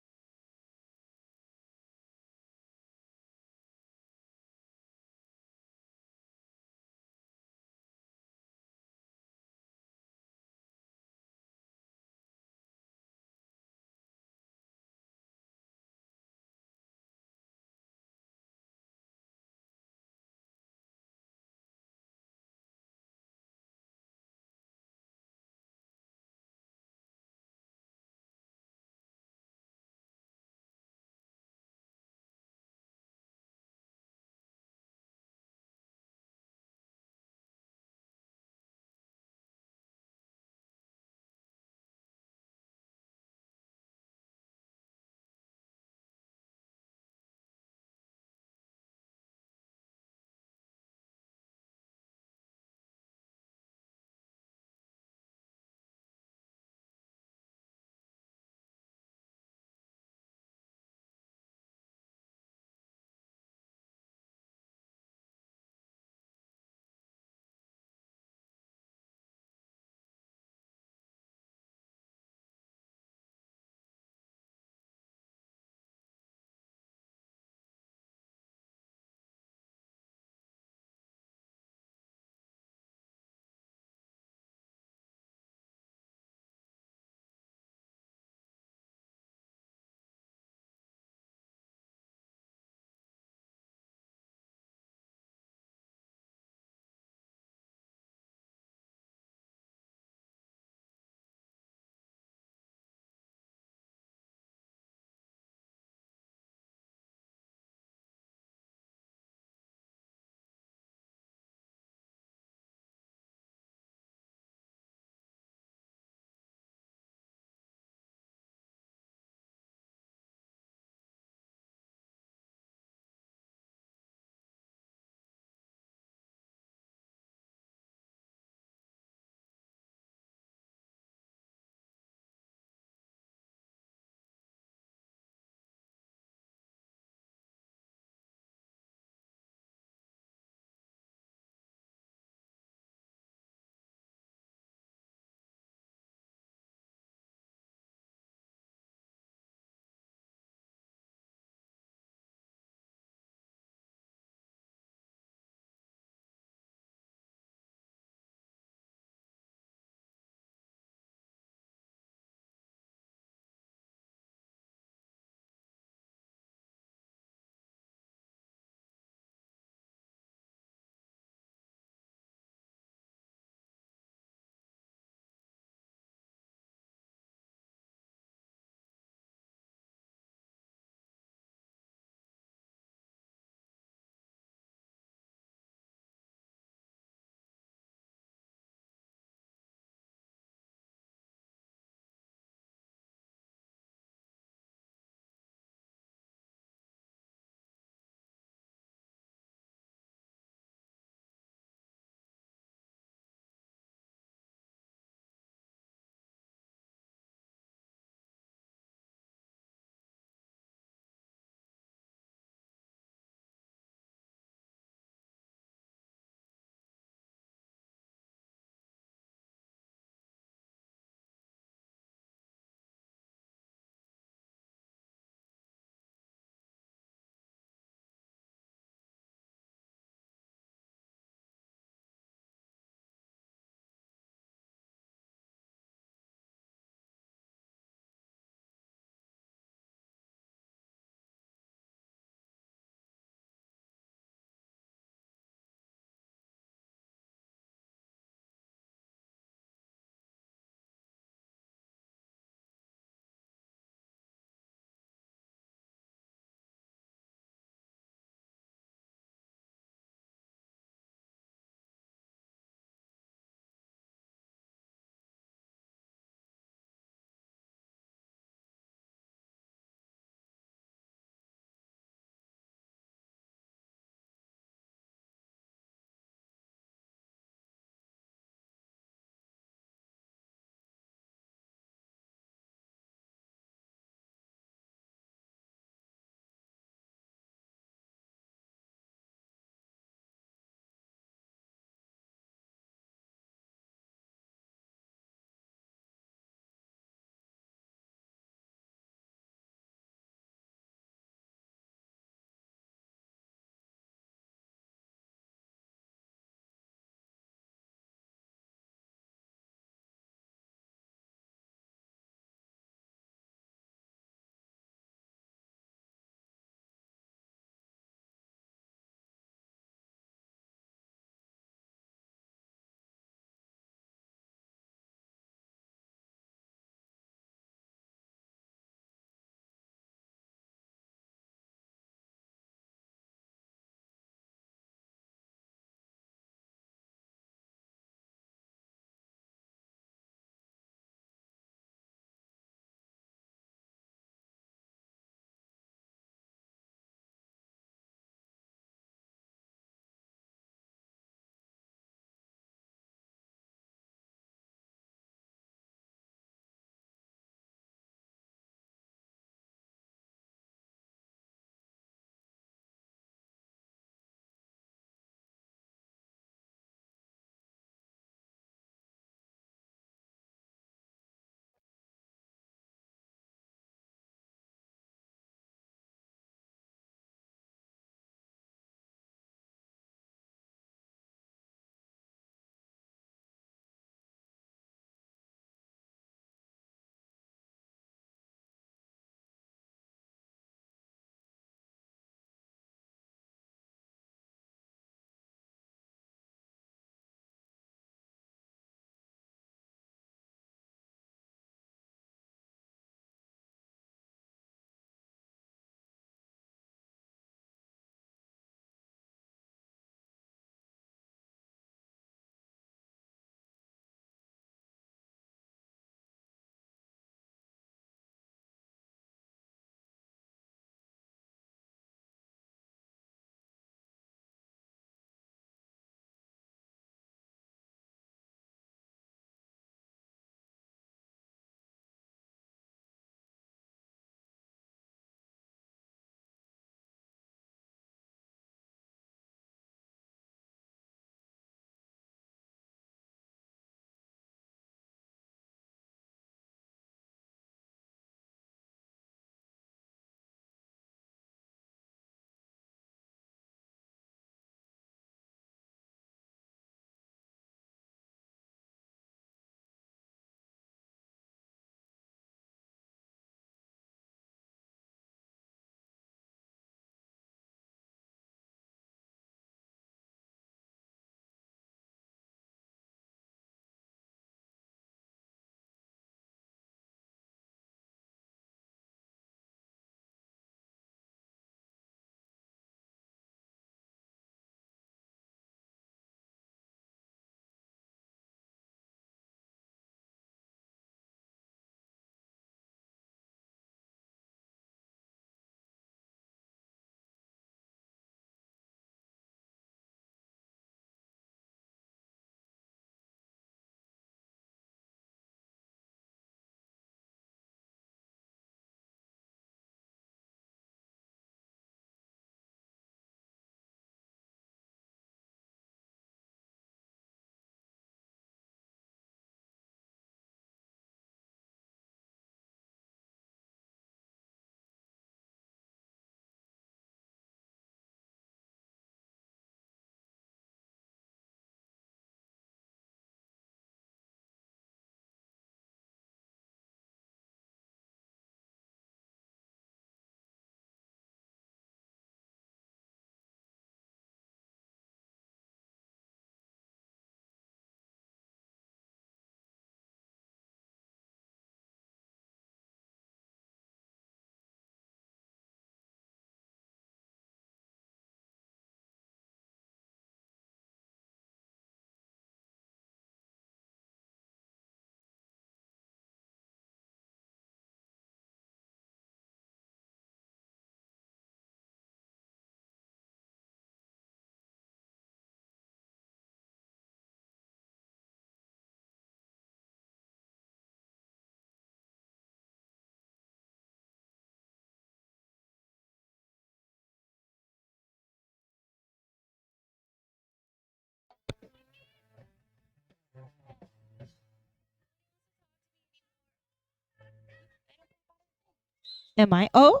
Am I? Oh.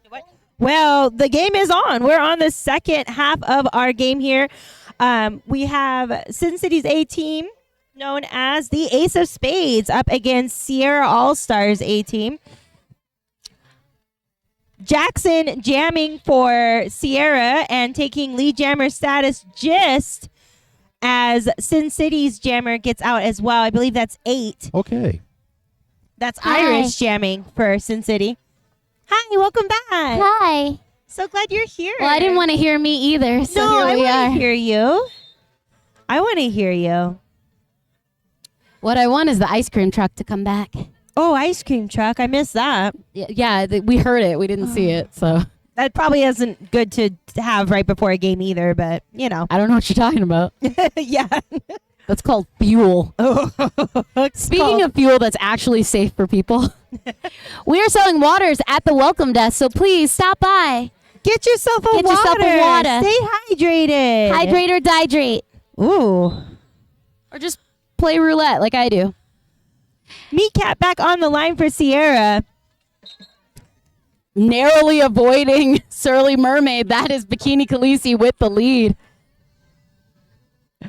What? Well, the game is on. We're on the second half of our game here. We have Sin City's A team, known as the Ace of Spades, up against Sierra All Stars A team. Jackson jamming for Sierra and taking lead jammer status just as Sin City's jammer gets out as well. I believe that's 8. Okay. That's Hi. Irish jamming for Sin City. Hi, welcome back. Hi. So glad you're here. Well, I didn't want to hear me either, so No, I here we want are. to hear you. I want to hear you. What I want is the ice cream truck to come back. Oh, ice cream truck. I missed that. Yeah, we heard it. We didn't see it, so That probably isn't good to have right before a game either, but you know. I don't know what you're talking about. Yeah. That's called fuel. It's Speaking called- of fuel that's actually safe for people, we are selling waters at the welcome desk, so please stop by. Get yourself a Get water. yourself a water. Stay hydrated. Hydrate or dihydrate. Ooh. Or just play roulette like I do. Meat Cat back on the line for Sierra. Narrowly avoiding Surly Mermaid. That is Bikini Khaleesi with the lead.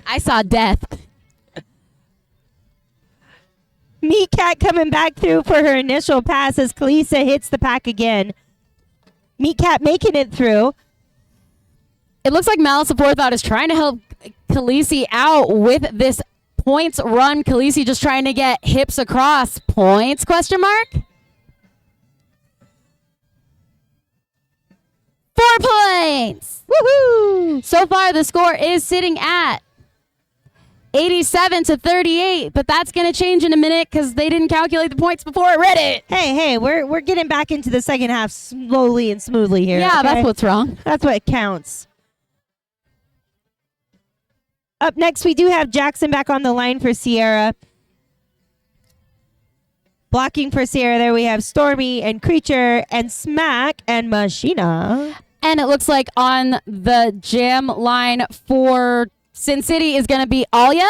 I saw death. Meat Cat coming back through for her initial pass as Khaleesi hits the pack again. Meat Cat making it through. It looks like Malice of Forethought is trying to help Khaleesi out with this points run. Khaleesi just trying to get hips across. Points, question mark? 4 points. Woohoo! So far, the score is sitting at 87-38, but that's going to change in a minute because they didn't calculate the points before I read it. Hey, we're getting back into the second half slowly and smoothly here. Yeah, okay? that's what's wrong. That's what counts. Up next, we do have Jackson back on the line for Sierra. Blocking for Sierra, there we have Stormy and Creature and Smack and Machina. And it looks like on the jam line for Sin City is going to be Alia.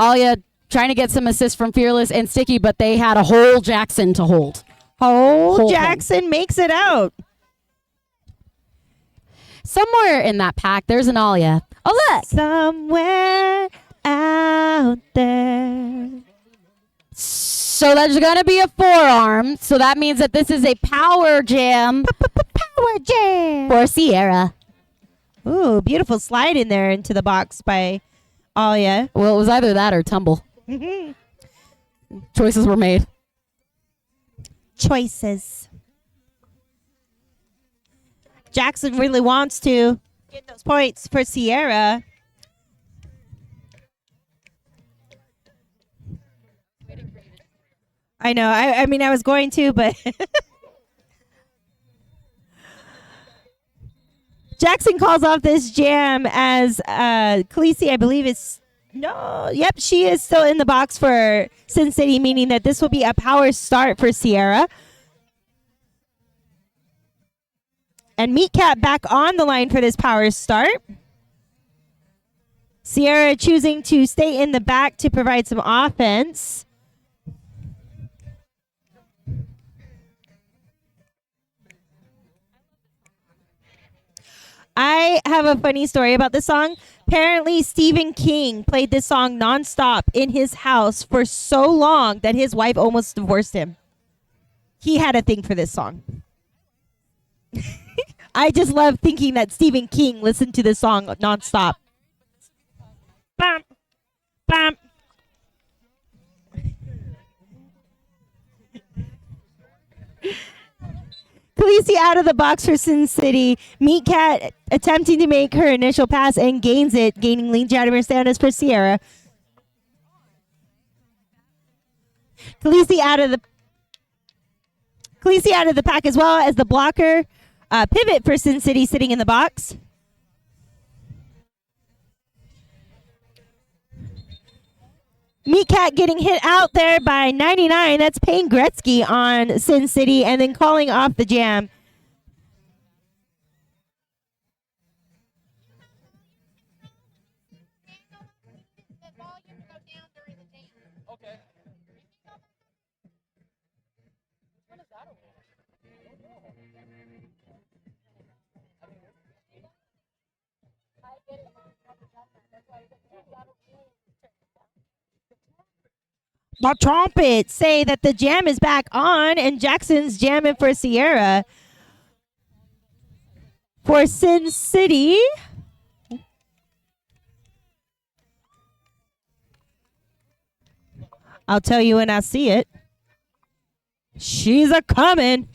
Alia trying to get some assists from Fearless and Sticky, but they had a whole Jackson to hold. Oh, Jackson makes it out. Somewhere in that pack, there's an Alia. Oh, look. Somewhere out there. So there's going to be a forearm. So that means that this is a power jam Power jam. for Sierra. Ooh, beautiful slide in there into the box by Alia. Well, it was either that or tumble. Choices were made. Choices. Jackson really wants to get those points for Sierra. I know. I mean, I was going to, but Jackson calls off this jam as Khaleesi, I believe, is no. Yep, she is still in the box for Sin City, meaning that this will be a power start for Sierra. And Meat Cat back on the line for this power start. Sierra choosing to stay in the back to provide some offense. I have a funny story about this song. Apparently, Stephen King played this song nonstop in his house for so long that his wife almost divorced him. He had a thing for this song. I just love thinking that Stephen King listened to this song nonstop. Bam, bam. Khaleesi out of the box for Sin City. Meat Cat attempting to make her initial pass and gains it, gaining lead jammer status for Sierra. Khaleesi out of the pack as well as the blocker. Pivot for Sin City sitting in the box. Meat Cat getting hit out there by 99. That's Payne Gretzky on Sin City and then calling off the jam. Okay. The trumpets say that the jam is back on, and Jackson's jamming for Sierra. For Sin City, I'll tell you when I see it. She's a coming.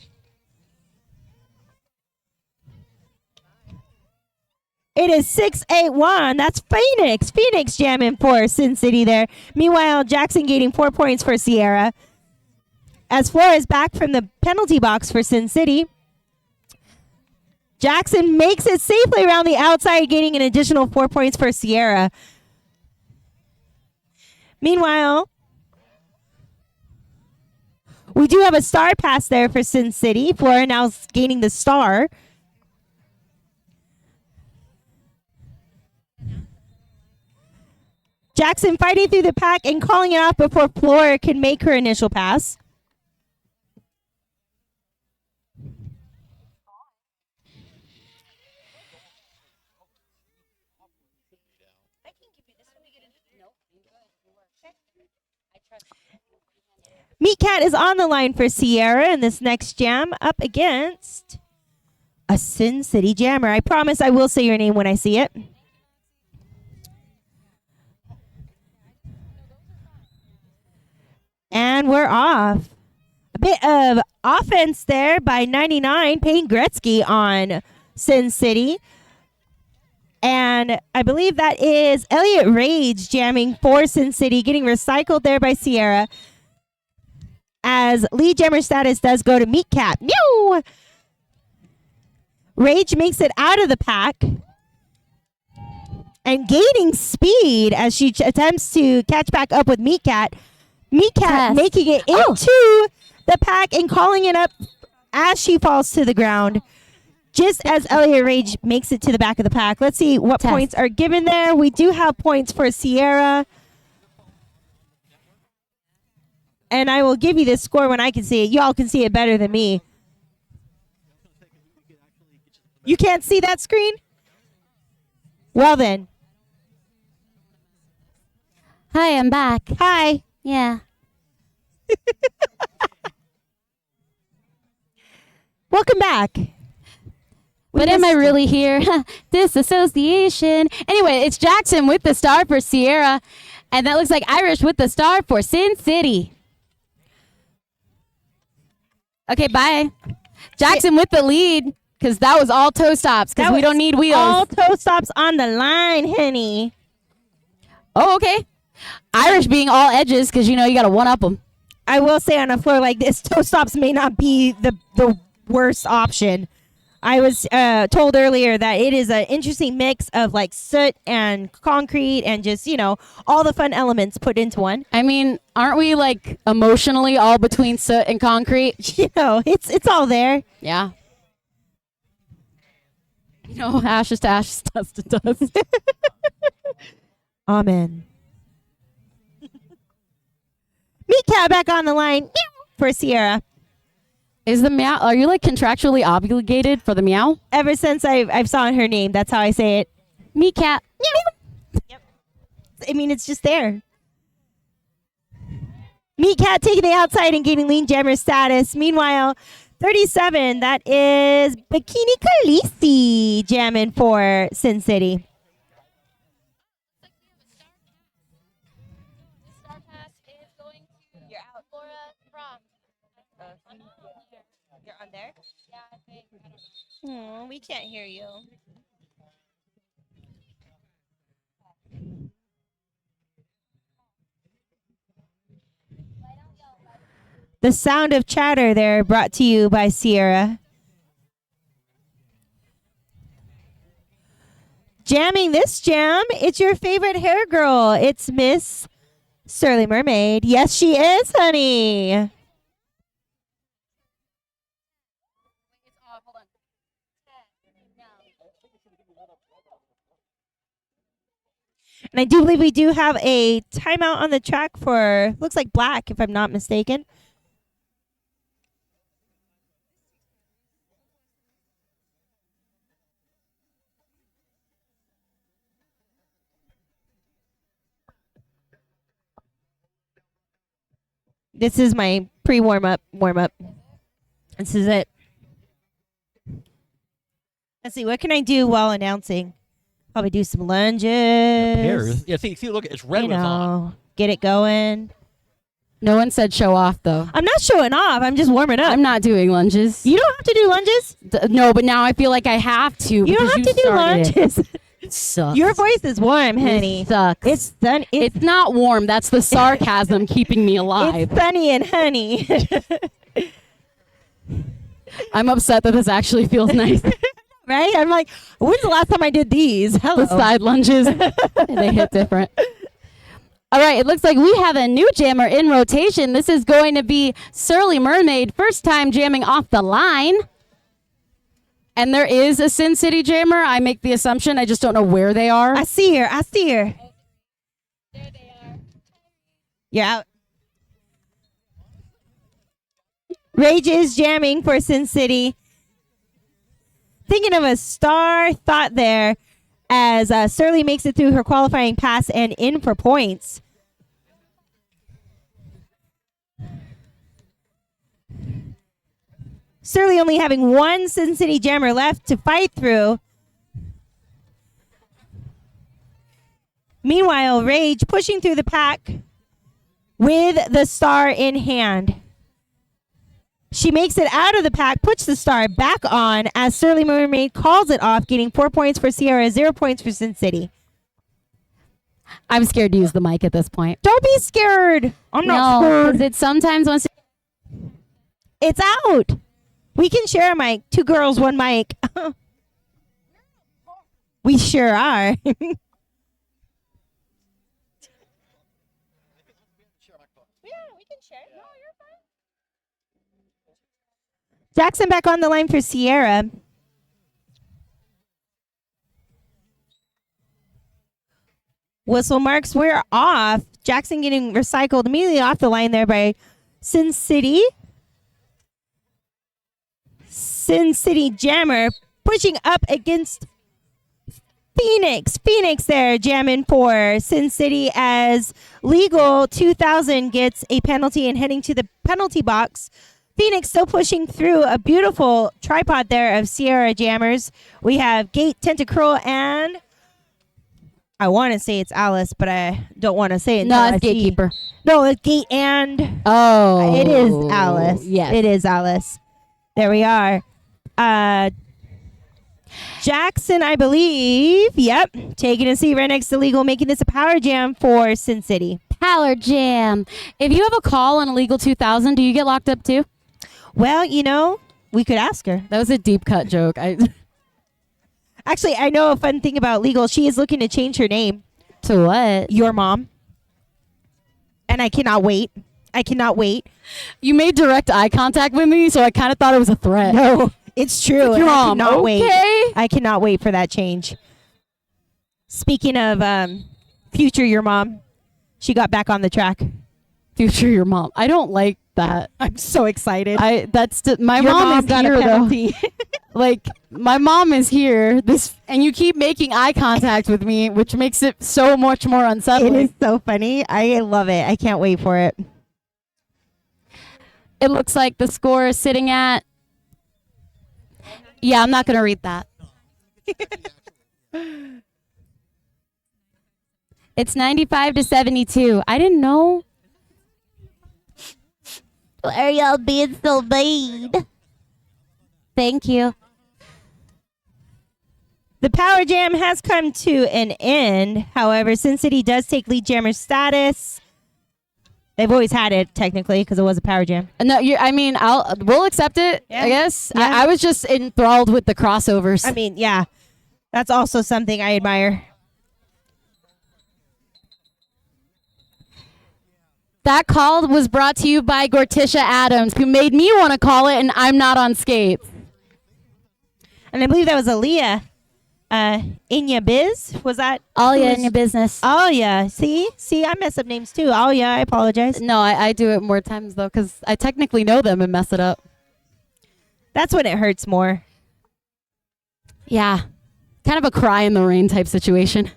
It is 6-8-1. That's Phoenix. Phoenix jamming for Sin City there. Meanwhile, Jackson gaining 4 points for Sierra. As Flores back from the penalty box for Sin City. Jackson makes it safely around the outside, gaining an additional 4 points for Sierra. Meanwhile, we do have a star pass there for Sin City. Flora now gaining the star. Jackson fighting through the pack and calling it off before Flora can make her initial pass. Meat Cat is on the line for Sierra in this next jam up against a Sin City jammer. I promise I will say your name when I see it. And we're off. A bit of offense there by 99, Payne Gretzky on Sin City. And I believe that is Elliot Rage jamming for Sin City, getting recycled there by Sierra. As lead jammer status does go to Meat Cat. Meow! Rage makes it out of the pack. And gaining speed as she attempts to catch back up with Meat Cat. Meat Cat making it into the pack and calling it up as she falls to the ground. Just as Elliot Rage makes it to the back of the pack. Let's see what points are given there. We do have points for Sierra. And I will give you this score when I can see it. Y'all can see it better than me. You can't see that screen? Well then. Hi, I'm back. Hi. Yeah. Welcome back. But am I really here? Disassociation. Anyway, it's Jackson with the star for Sierra. And that looks like Irish with the star for Sin City. Okay, bye. Jackson with the lead, because that was all toe stops, because we don't need wheels. All toe stops on the line, honey. Oh, okay. Irish being all edges, because, you know, you got to one-up them. I will say on a floor like this, toe stops may not be the worst option. I was told earlier that it is an interesting mix of like soot and concrete and just, you know, all the fun elements put into one. I mean, aren't we like emotionally all between soot and concrete? You know, it's all there. Yeah. You know, ashes to ashes, dust to dust. Amen. Meat Cat back on the line for Sierra. Is the meow? Are you like contractually obligated for the meow? Ever since I've saw her name, that's how I say it. Meat Cat. Yep. I mean, it's just there. Meat Cat taking the outside and getting lean jammer status. Meanwhile, 37, that is Bikini Khaleesi jamming for Sin City. You're on there? Yeah, I think. I don't know. We can't hear you. The sound of chatter there brought to you by Sierra. Jamming this jam, it's your favorite hair girl. It's Miss Surly Mermaid. Yes, she is, honey. And I do believe we do have a timeout on the track for, looks like black, if I'm not mistaken. This is my pre-warm up. This is it. Let's see. What can I do while announcing? Probably do some lunges. Pairs. Yeah, see, look, it's red when it's on. Get it going. No one said show off, though. I'm not showing off. I'm just warming up. I'm not doing lunges. You don't have to do lunges. No, but now I feel like I have to. You don't have to do lunges. It sucks. Your voice is warm, honey. It sucks. It's sunny. It's not warm. That's the sarcasm keeping me alive. It's sunny and honey. I'm upset that this actually feels nice. Right? I'm like, when's the last time I did these? Hello. The side lunges, they hit different. All right, it looks like we have a new jammer in rotation. This is going to be Surly Mermaid, first time jamming off the line. And there is a Sin City jammer. I make the assumption. I just don't know where they are. I see her. There they are. You're out. Rage is jamming for Sin City. Thinking of a star thought there as Surly makes it through her qualifying pass and in for points. Surly only having one Sin City jammer left to fight through. Meanwhile, Rage pushing through the pack with the star in hand. She makes it out of the pack, puts the star back on as Surly Mermaid calls it off, getting 4 points for Sierra, 0 points for Sin City. I'm scared to use the mic at this point. Don't be scared. I'm not No, scared. 'cause it sometimes wants to. It's out. We can share a mic. 2 girls, 1 mic. We sure are. Yeah, we can share. No, you're fine. Jackson back on the line for Sierra. Whistle marks we're off. Jackson getting recycled immediately off the line there by Sin City. Sin City Jammer pushing up against Phoenix. Phoenix there jamming for Sin City as Legal 2000 gets a penalty and heading to the penalty box. Phoenix still pushing through a beautiful tripod there of Sierra Jammers. We have Gate, Tentacruel, and I want to say it's Alice, but I don't want to say it. No, until I it's see. Gatekeeper. No, it's Gate and Oh. it is Alice. Yes. It is Alice. There we are. Jackson, I believe. Yep. Taking a seat right next to Legal, making this a power jam for Sin City. Power jam. If you have a call on Illegal 2000, do you get locked up too? Well, you know, we could ask her. That was a deep cut joke. Actually, I know a fun thing about Legal. She is looking to change her name. To what? Your mom. And I cannot wait. I cannot wait. You made direct eye contact with me, so I kind of thought it was a threat. No, it's true. Your and I mom. cannot wait. Okay. I cannot wait for that change. Speaking of future your mom, she got back on the track. Future your mom. I don't like that. I'm so excited. My Your mom is got a here though. penalty. Like my mom is here. And you keep making eye contact with me, which makes it so much more unsettling. It is so funny. I love it. I can't wait for it. It looks like the score is sitting at. Yeah, I'm not going to read that. It's 95-72. I didn't know. Why are y'all being so mean? Thank you. The power jam has come to an end. However, Sin City does take lead jammer status. They've always had it technically because it was a power jam. No, we'll accept it. Yeah. I guess. Yeah. I was just enthralled with the crossovers. I mean, yeah, that's also something I admire. That call was brought to you by Gorticia Adams, who made me want to call it, and I'm not on skates. And I believe that was Aaliyah. Inya Biz, was that? All who yeah was- in your business. Oh yeah. See, I mess up names too. Oh yeah, I apologize. No, I do it more times though, because I technically know them and mess it up. That's when it hurts more. Yeah, kind of a cry in the rain type situation.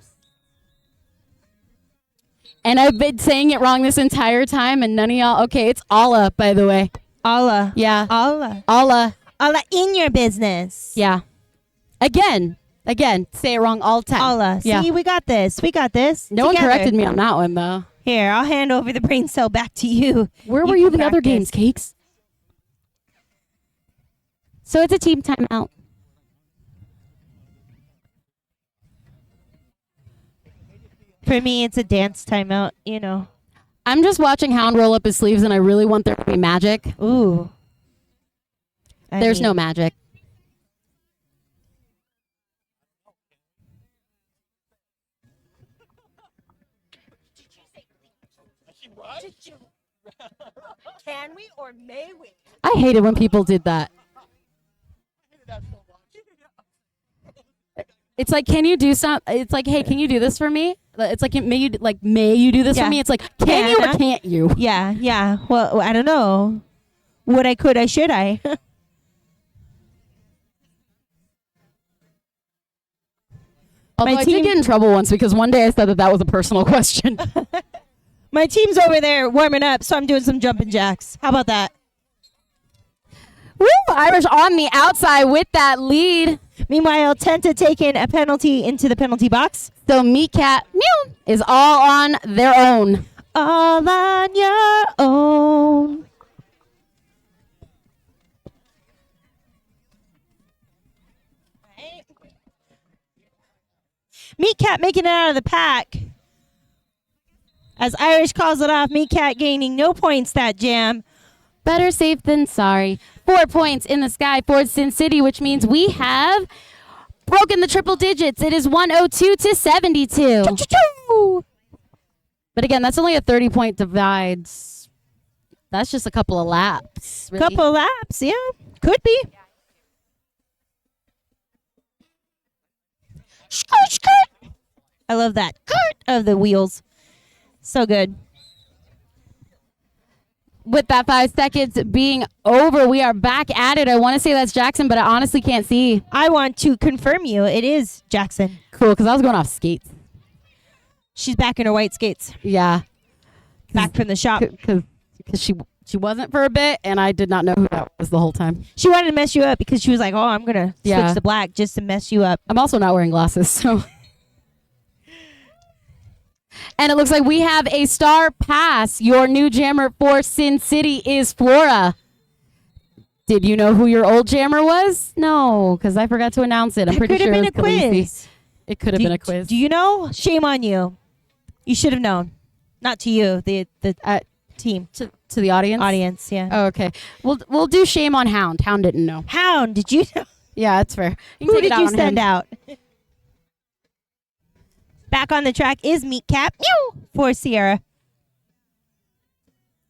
And I've been saying it wrong this entire time, and none of y'all. Okay, it's Allah, by the way. Allah. Yeah. Allah. Allah. Allah in your business. Yeah. Again, say it wrong all the time. Allah. Yeah. See, we got this. We got this. No one Together. corrected me on that one, though. Here, I'll hand over the brain cell back to you. Where were you can the other practice. games, Cakes? So it's a team timeout. For me, it's a dance timeout, you know. I'm just watching Hound roll up his sleeves, and I really want there to be magic. Ooh. There's no magic. Can we or may we? I hate it when people did that. It's like, can you do something? It's like, hey, can you do this for me? It's like, may you do this Yeah. for me? It's like, can you or can't you? Yeah. Well, I don't know. Would I, could I, should I? Although I did team- get in trouble once because one day I said that was a personal question. My team's over there warming up, so I'm doing some jumping jacks. How about that? Woo! Irish on the outside with that lead. Meanwhile, Tenta taking a penalty into the penalty box. So Meat Cat meow, is all on their own. All on your own. Meat Cat making it out of the pack. As Irish calls it off, Meat Cat gaining no points that jam. Better safe than sorry. 4 points in the sky for Sin City, which means we have broken the triple digits. It is 102 to 72. Choo-choo-choo. But again, that's only a 30-point divide. That's just a couple of laps. Really. Couple laps, yeah. Could be. Skirt, skirt. I love that. Skirt of the wheels. So good. With that 5 seconds being over, we are back at it. I want to say that's Jackson, but I honestly can't see. I want to confirm you. It is Jackson. Cool, because I was going off skates. She's back in her white skates. Yeah. Back from the shop. Because she wasn't for a bit, and I did not know who that was the whole time. She wanted to mess you up because she was like, oh, I'm going to Yeah. switch to black just to mess you up. I'm also not wearing glasses, so. And it looks like we have a star pass. Your new jammer for Sin City is Flora. Did you know who your old jammer was? No, because I forgot to announce it. I'm It pretty could have sure been it a was Khaleesi. quiz. It could have been a quiz. Do you know? Shame on you. You should have known. Not to you, the team. to the audience? Audience, yeah. Oh, okay. We'll do shame on Hound. Hound didn't know. Hound, did you know? Yeah, that's fair. You can Who take it did out you on send him. out? Back on the track is Meat Cat meow, for Sierra.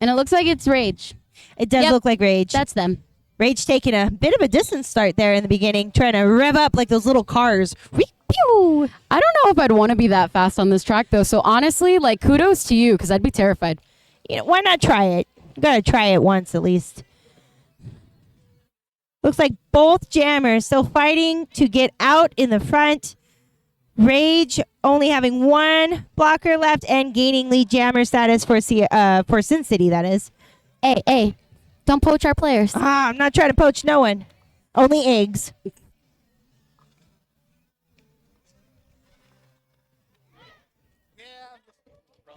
And it looks like it's Rage. It does Yep. look like Rage. That's them. Rage taking a bit of a distance start there in the beginning, trying to rev up like those little cars. Whee, pew. I don't know if I'd want to be that fast on this track, though. So honestly, like, kudos to you, because I'd be terrified. You know, why not try it? You gotta try it once at least. Looks like both jammers still fighting to get out in the front. Rage only having one blocker left and gaining lead jammer status for Sin City, that is. Hey, don't poach our players. I'm not trying to poach no one. Only eggs.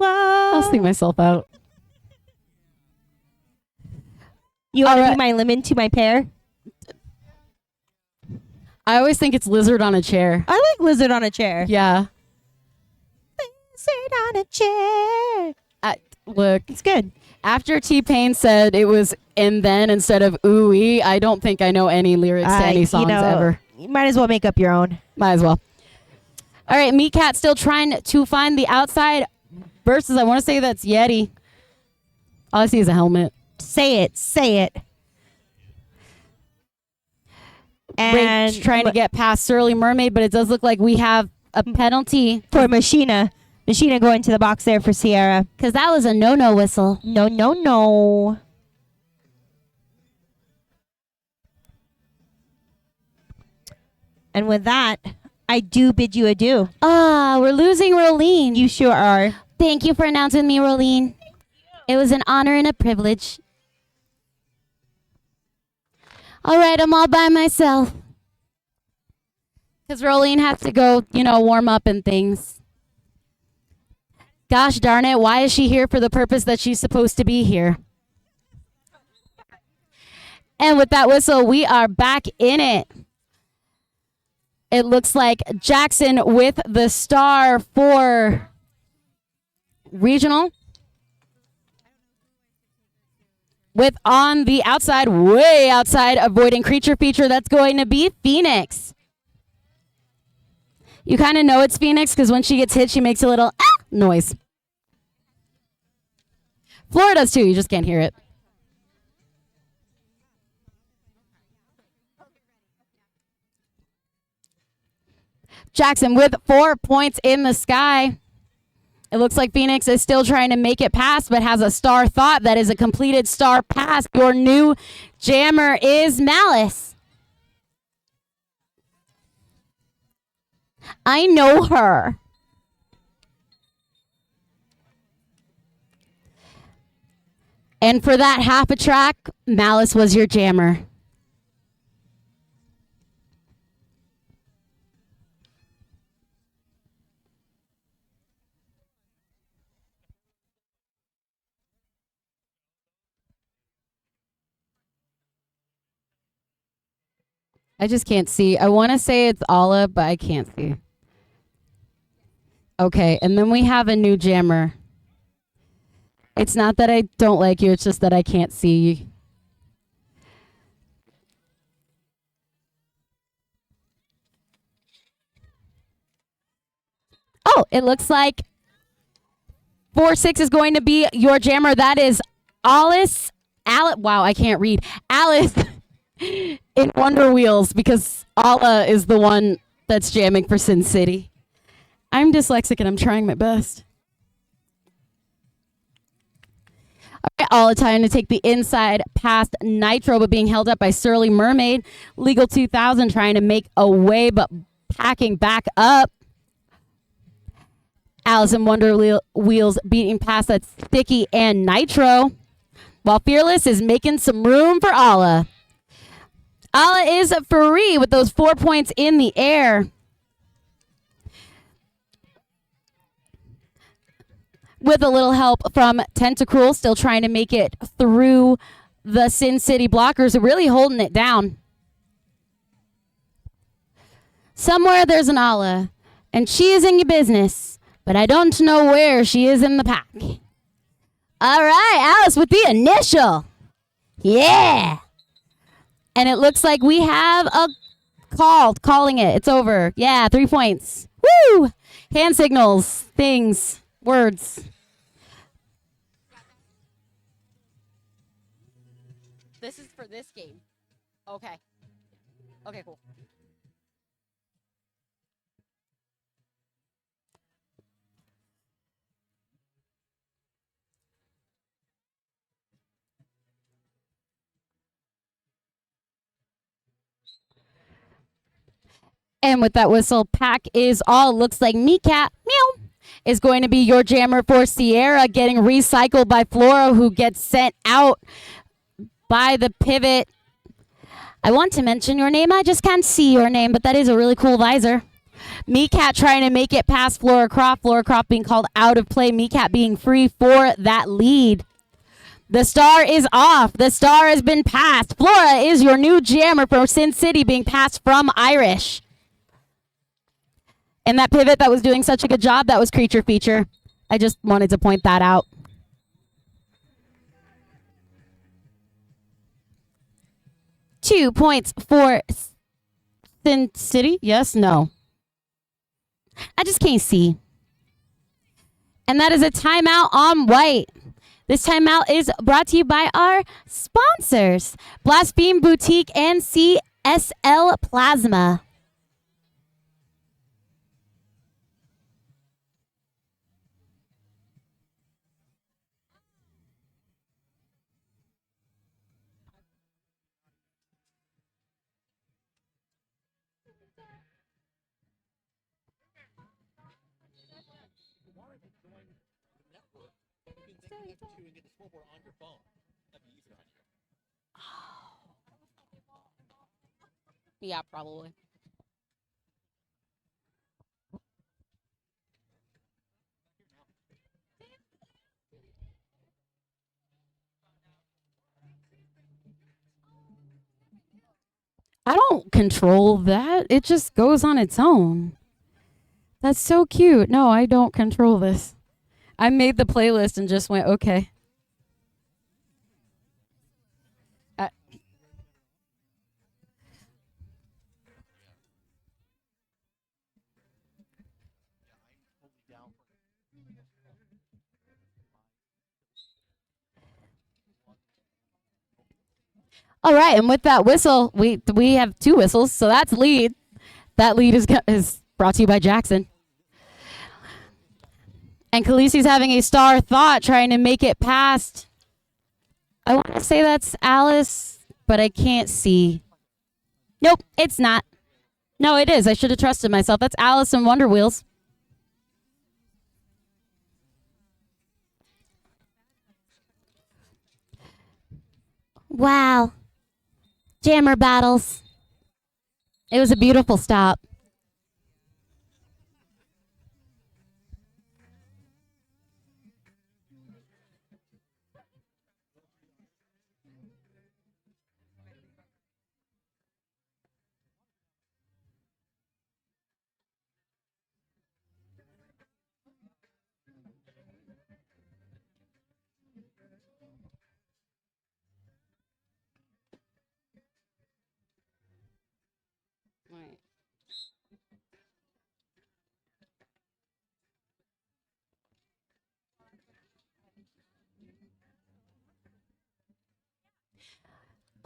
I'll Whoa. sing myself out. You want to All be my lemon to my pear? I always think it's lizard on a chair. I like lizard on a chair. Yeah. Lizard on a chair. Look, It's good. after T-Pain said it was and then instead of ooh-ee, I don't think I know any lyrics to any songs ever. You might as well make up your own. Might as well. All right, Meat Cat still trying to find the outside versus, I want to say that's Yeti. All I see is a helmet. Say it. Say it. And Rage trying to get past Surly Mermaid, but it does look like we have a penalty for Machina. Machina going to the box there for Sierra. because that was a no-no whistle. No, no, no. And with that, I do bid you adieu. Ah, we're losing Rolene. You sure are. Thank you for announcing me, Rolene. It was an honor and a privilege. All right, I'm all by myself. Because Rolene has to go, warm up and things. Gosh darn it, why is she here for the purpose that she's supposed to be here? And with that whistle, we are back in it. It looks like Jackson with the star for regional. With on the outside, way outside, avoiding creature feature, that's going to be Phoenix. You kind of know it's Phoenix because when she gets hit, she makes a little noise. Flora does too, you just can't hear it. Jackson with 4 points in the sky. It looks like Phoenix is still trying to make it past, but has a star thought that is a completed star pass. Your new jammer is Malice. I know her. And for that half a track, Malice was your jammer. I just can't see. I want to say it's Alla, but I can't see. Okay, and then we have a new jammer. It's not that I don't like you, it's just that I can't see. Oh, it looks like 4-6 is going to be your jammer. That is Alice. Wow, I can't read. Alice in Wonder Wheels, because Alla is the one that's jamming for Sin City. I'm dyslexic and I'm trying my best. All right, Alla trying to take the inside past Nitro, but being held up by Surly Mermaid. Legal 2000 trying to make a way, but packing back up. Alice in Wonder Wheels beating past that Sticky and Nitro, while Fearless is making some room for Alla. Alla is free with those 4 points in the air. With a little help from Tentacruel, still trying to make it through the Sin City blockers, really holding it down. Somewhere there's an Alla, and she is in your business, but I don't know where she is in the pack. All right, Alice with the initial. Yeah. And it looks like we have a calling it. It's over. Yeah, 3 points. Woo! Hand signals, things, words. This is for this game. Okay. Okay, cool. And with that whistle, pack is all. Looks like Meerkat, meow, is going to be your jammer for Sierra, getting recycled by Flora, who gets sent out by the pivot. I want to mention your name. I just can't see your name, but that is a really cool visor. Meerkat trying to make it past Flora Croft. Flora Croft being called out of play. Meerkat being free for that lead. The star is off. The star has been passed. Flora is your new jammer for Sin City, being passed from Irish. And that pivot that was doing such a good job, that was creature feature. I just wanted to point that out. Two points for Sin City. Yes, no. I just can't see. And that is a timeout on white. This timeout is brought to you by our sponsors, Blaspheme Boutique and CSL Plasma. You can connect the two and get the scoreboard on your phone. That'd be easier on you. Yeah, probably. I don't control that. It just goes on its own. That's so cute. No, I don't control this. I made the playlist and just went, okay. Down for All right, and with that whistle, we have two whistles, so that's lead. That lead is brought to you by Jackson. And Khaleesi's having a star thought, trying to make it past. I want to say that's Alice, but I can't see. Nope, it's not. No, it is. I should have trusted myself. That's Alice and Wonder Wheels. Wow. Jammer battles. It was a beautiful stop.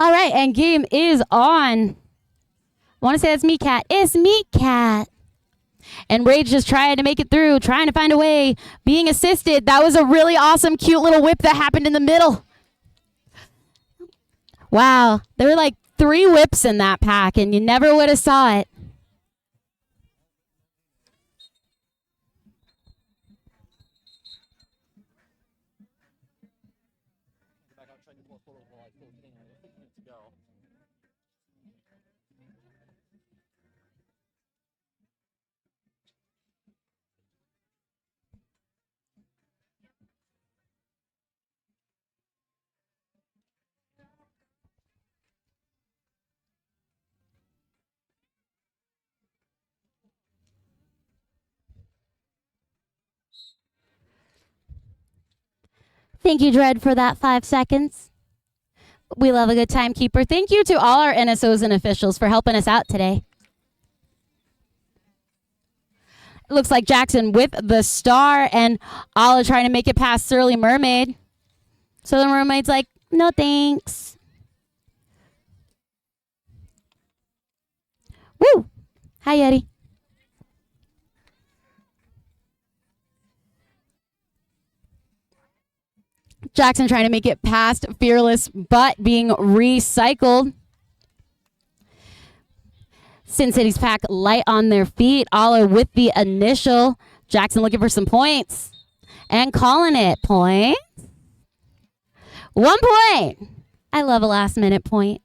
All right, and game is on. I want to say that's me, Cat. It's me, Cat. And Rage just trying to make it through, trying to find a way, being assisted. That was a really awesome, cute little whip that happened in the middle. Wow, there were like 3 whips in that pack, and you never would have saw it. Get back out, try to get more photos while I still getting 6 minutes to go. Thank you, Dread, for that 5 seconds. We love a good timekeeper. Thank you to all our NSOs and officials for helping us out today. It looks like Jackson with the star and Ala trying to make it past Surly Mermaid. So the Mermaid's like, no thanks. Woo! Hi, Yeti. Jackson trying to make it past Fearless, but being recycled. Sin City's pack light on their feet. Ala with the initial. Jackson looking for some points. And calling it. Point. 1 point. I love a last minute point.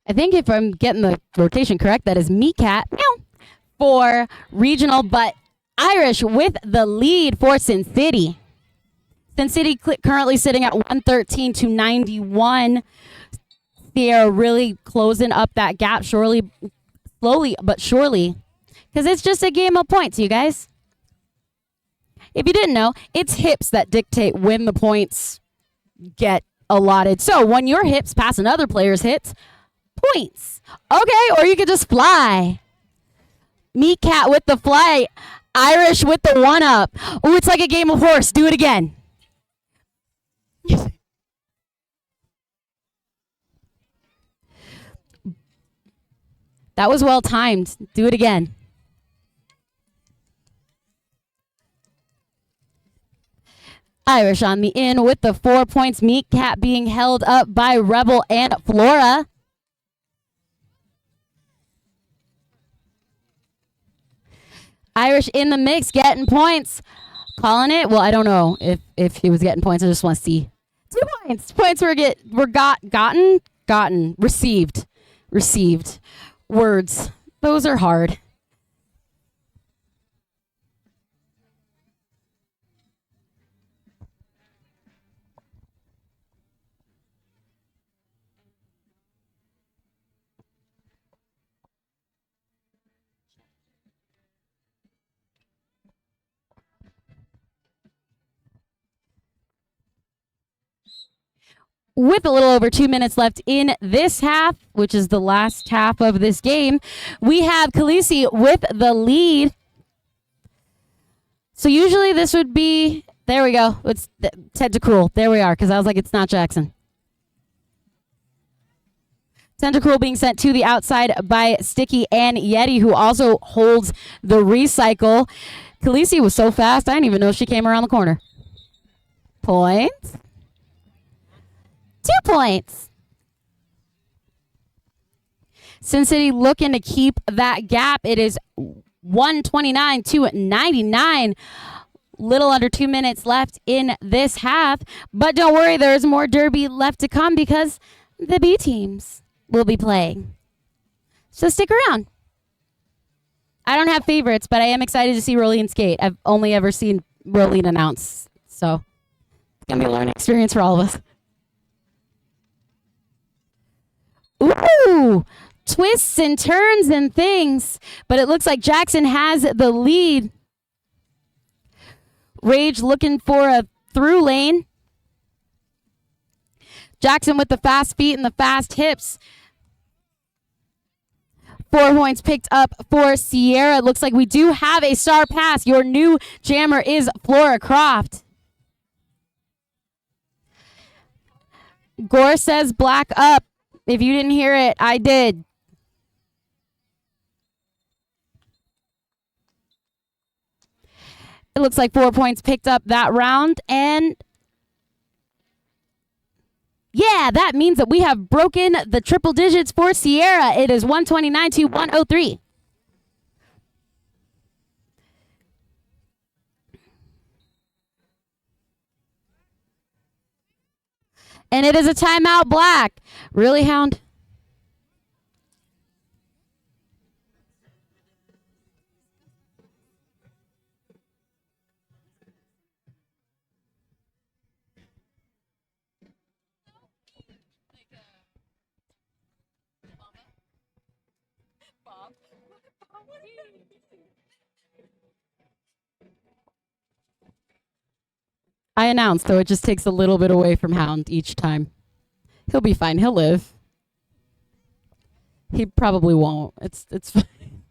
I think if I'm getting the rotation correct, that is Meerkat for regional, but Irish with the lead for Sin City. Sin City currently sitting at 113 to 91. They're really closing up that gap slowly but surely, because it's just a game of points, you guys. If you didn't know, it's hips that dictate when the points get allotted. So when your hips pass another player's hits, points. Okay, or you could just fly. Meerkat with the fly. Irish with the 1-up. Oh, it's like a game of horse. Do it again. That was well timed. Do it again. Irish on the in with the 4 points. Meat Cat being held up by Rebel and Flora. Irish in the mix, getting points. Calling it. Well, I don't know if he was getting points. I just want to see. 2 points. Points gotten. Received. Words. Those are hard. With a little over 2 minutes left in this half, which is the last half of this game, we have Khaleesi with the lead. So usually this would be, there we go. It's Tentacruel. There we are, because I was like, it's not Jackson. Tentacruel being sent to the outside by Sticky and Yeti, who also holds the recycle. Khaleesi was so fast, I didn't even know she came around the corner. Points. 2 points. Sin City looking to keep that gap. It is 129 to 99. Little under 2 minutes left in this half. But don't worry, there's more derby left to come because the B teams will be playing. So stick around. I don't have favorites, but I am excited to see Rolene skate. I've only ever seen Rolene announce. So it's going to be a learning experience for all of us. Ooh, twists and turns and things. But it looks like Jackson has the lead. Rage looking for a through lane. Jackson with the fast feet and the fast hips. 4 points picked up for Sierra. It looks like we do have a star pass. Your new jammer is Flora Croft. Gore says black up. If you didn't hear it, I did. It looks like 4 points picked up that round. And yeah, that means that we have broken the triple digits for Sierra. It is 129 to 103. And it is a timeout black. Really, Hound? I announced, so it just takes a little bit away from Hound each time. He'll be fine. He'll live. He probably won't. It's fine.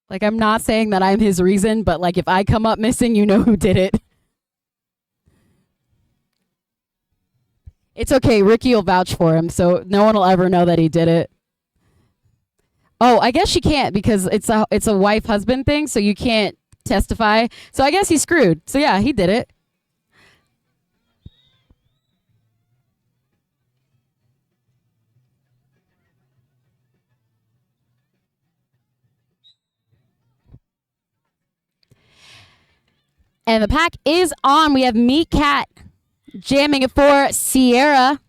Like, I'm not saying that I'm his reason, but like if I come up missing, you know who did it. It's okay. Ricky will vouch for him, so no one will ever know that he did it. Oh, I guess she can't because it's a wife-husband thing, so you can't testify. So I guess he's screwed. So yeah, he did it. And the pack is on. We have Meat Cat jamming it for Sierra.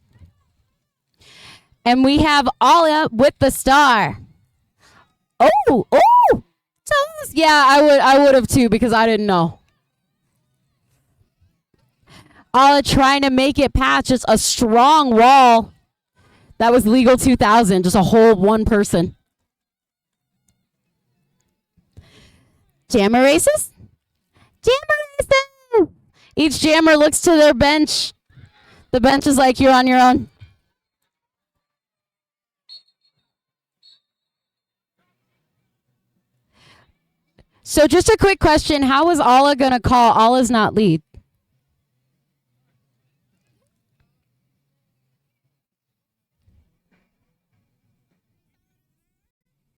And we have Alia with the star. Oh! Yeah, I would have too because I didn't know. Alia trying to make it past just a strong wall. That was legal 2000, just a whole one person. Jammer races? Jammer races! Each jammer looks to their bench. The bench is like, you're on your own. So just a quick question. How is Ala going to call? Ala's not lead.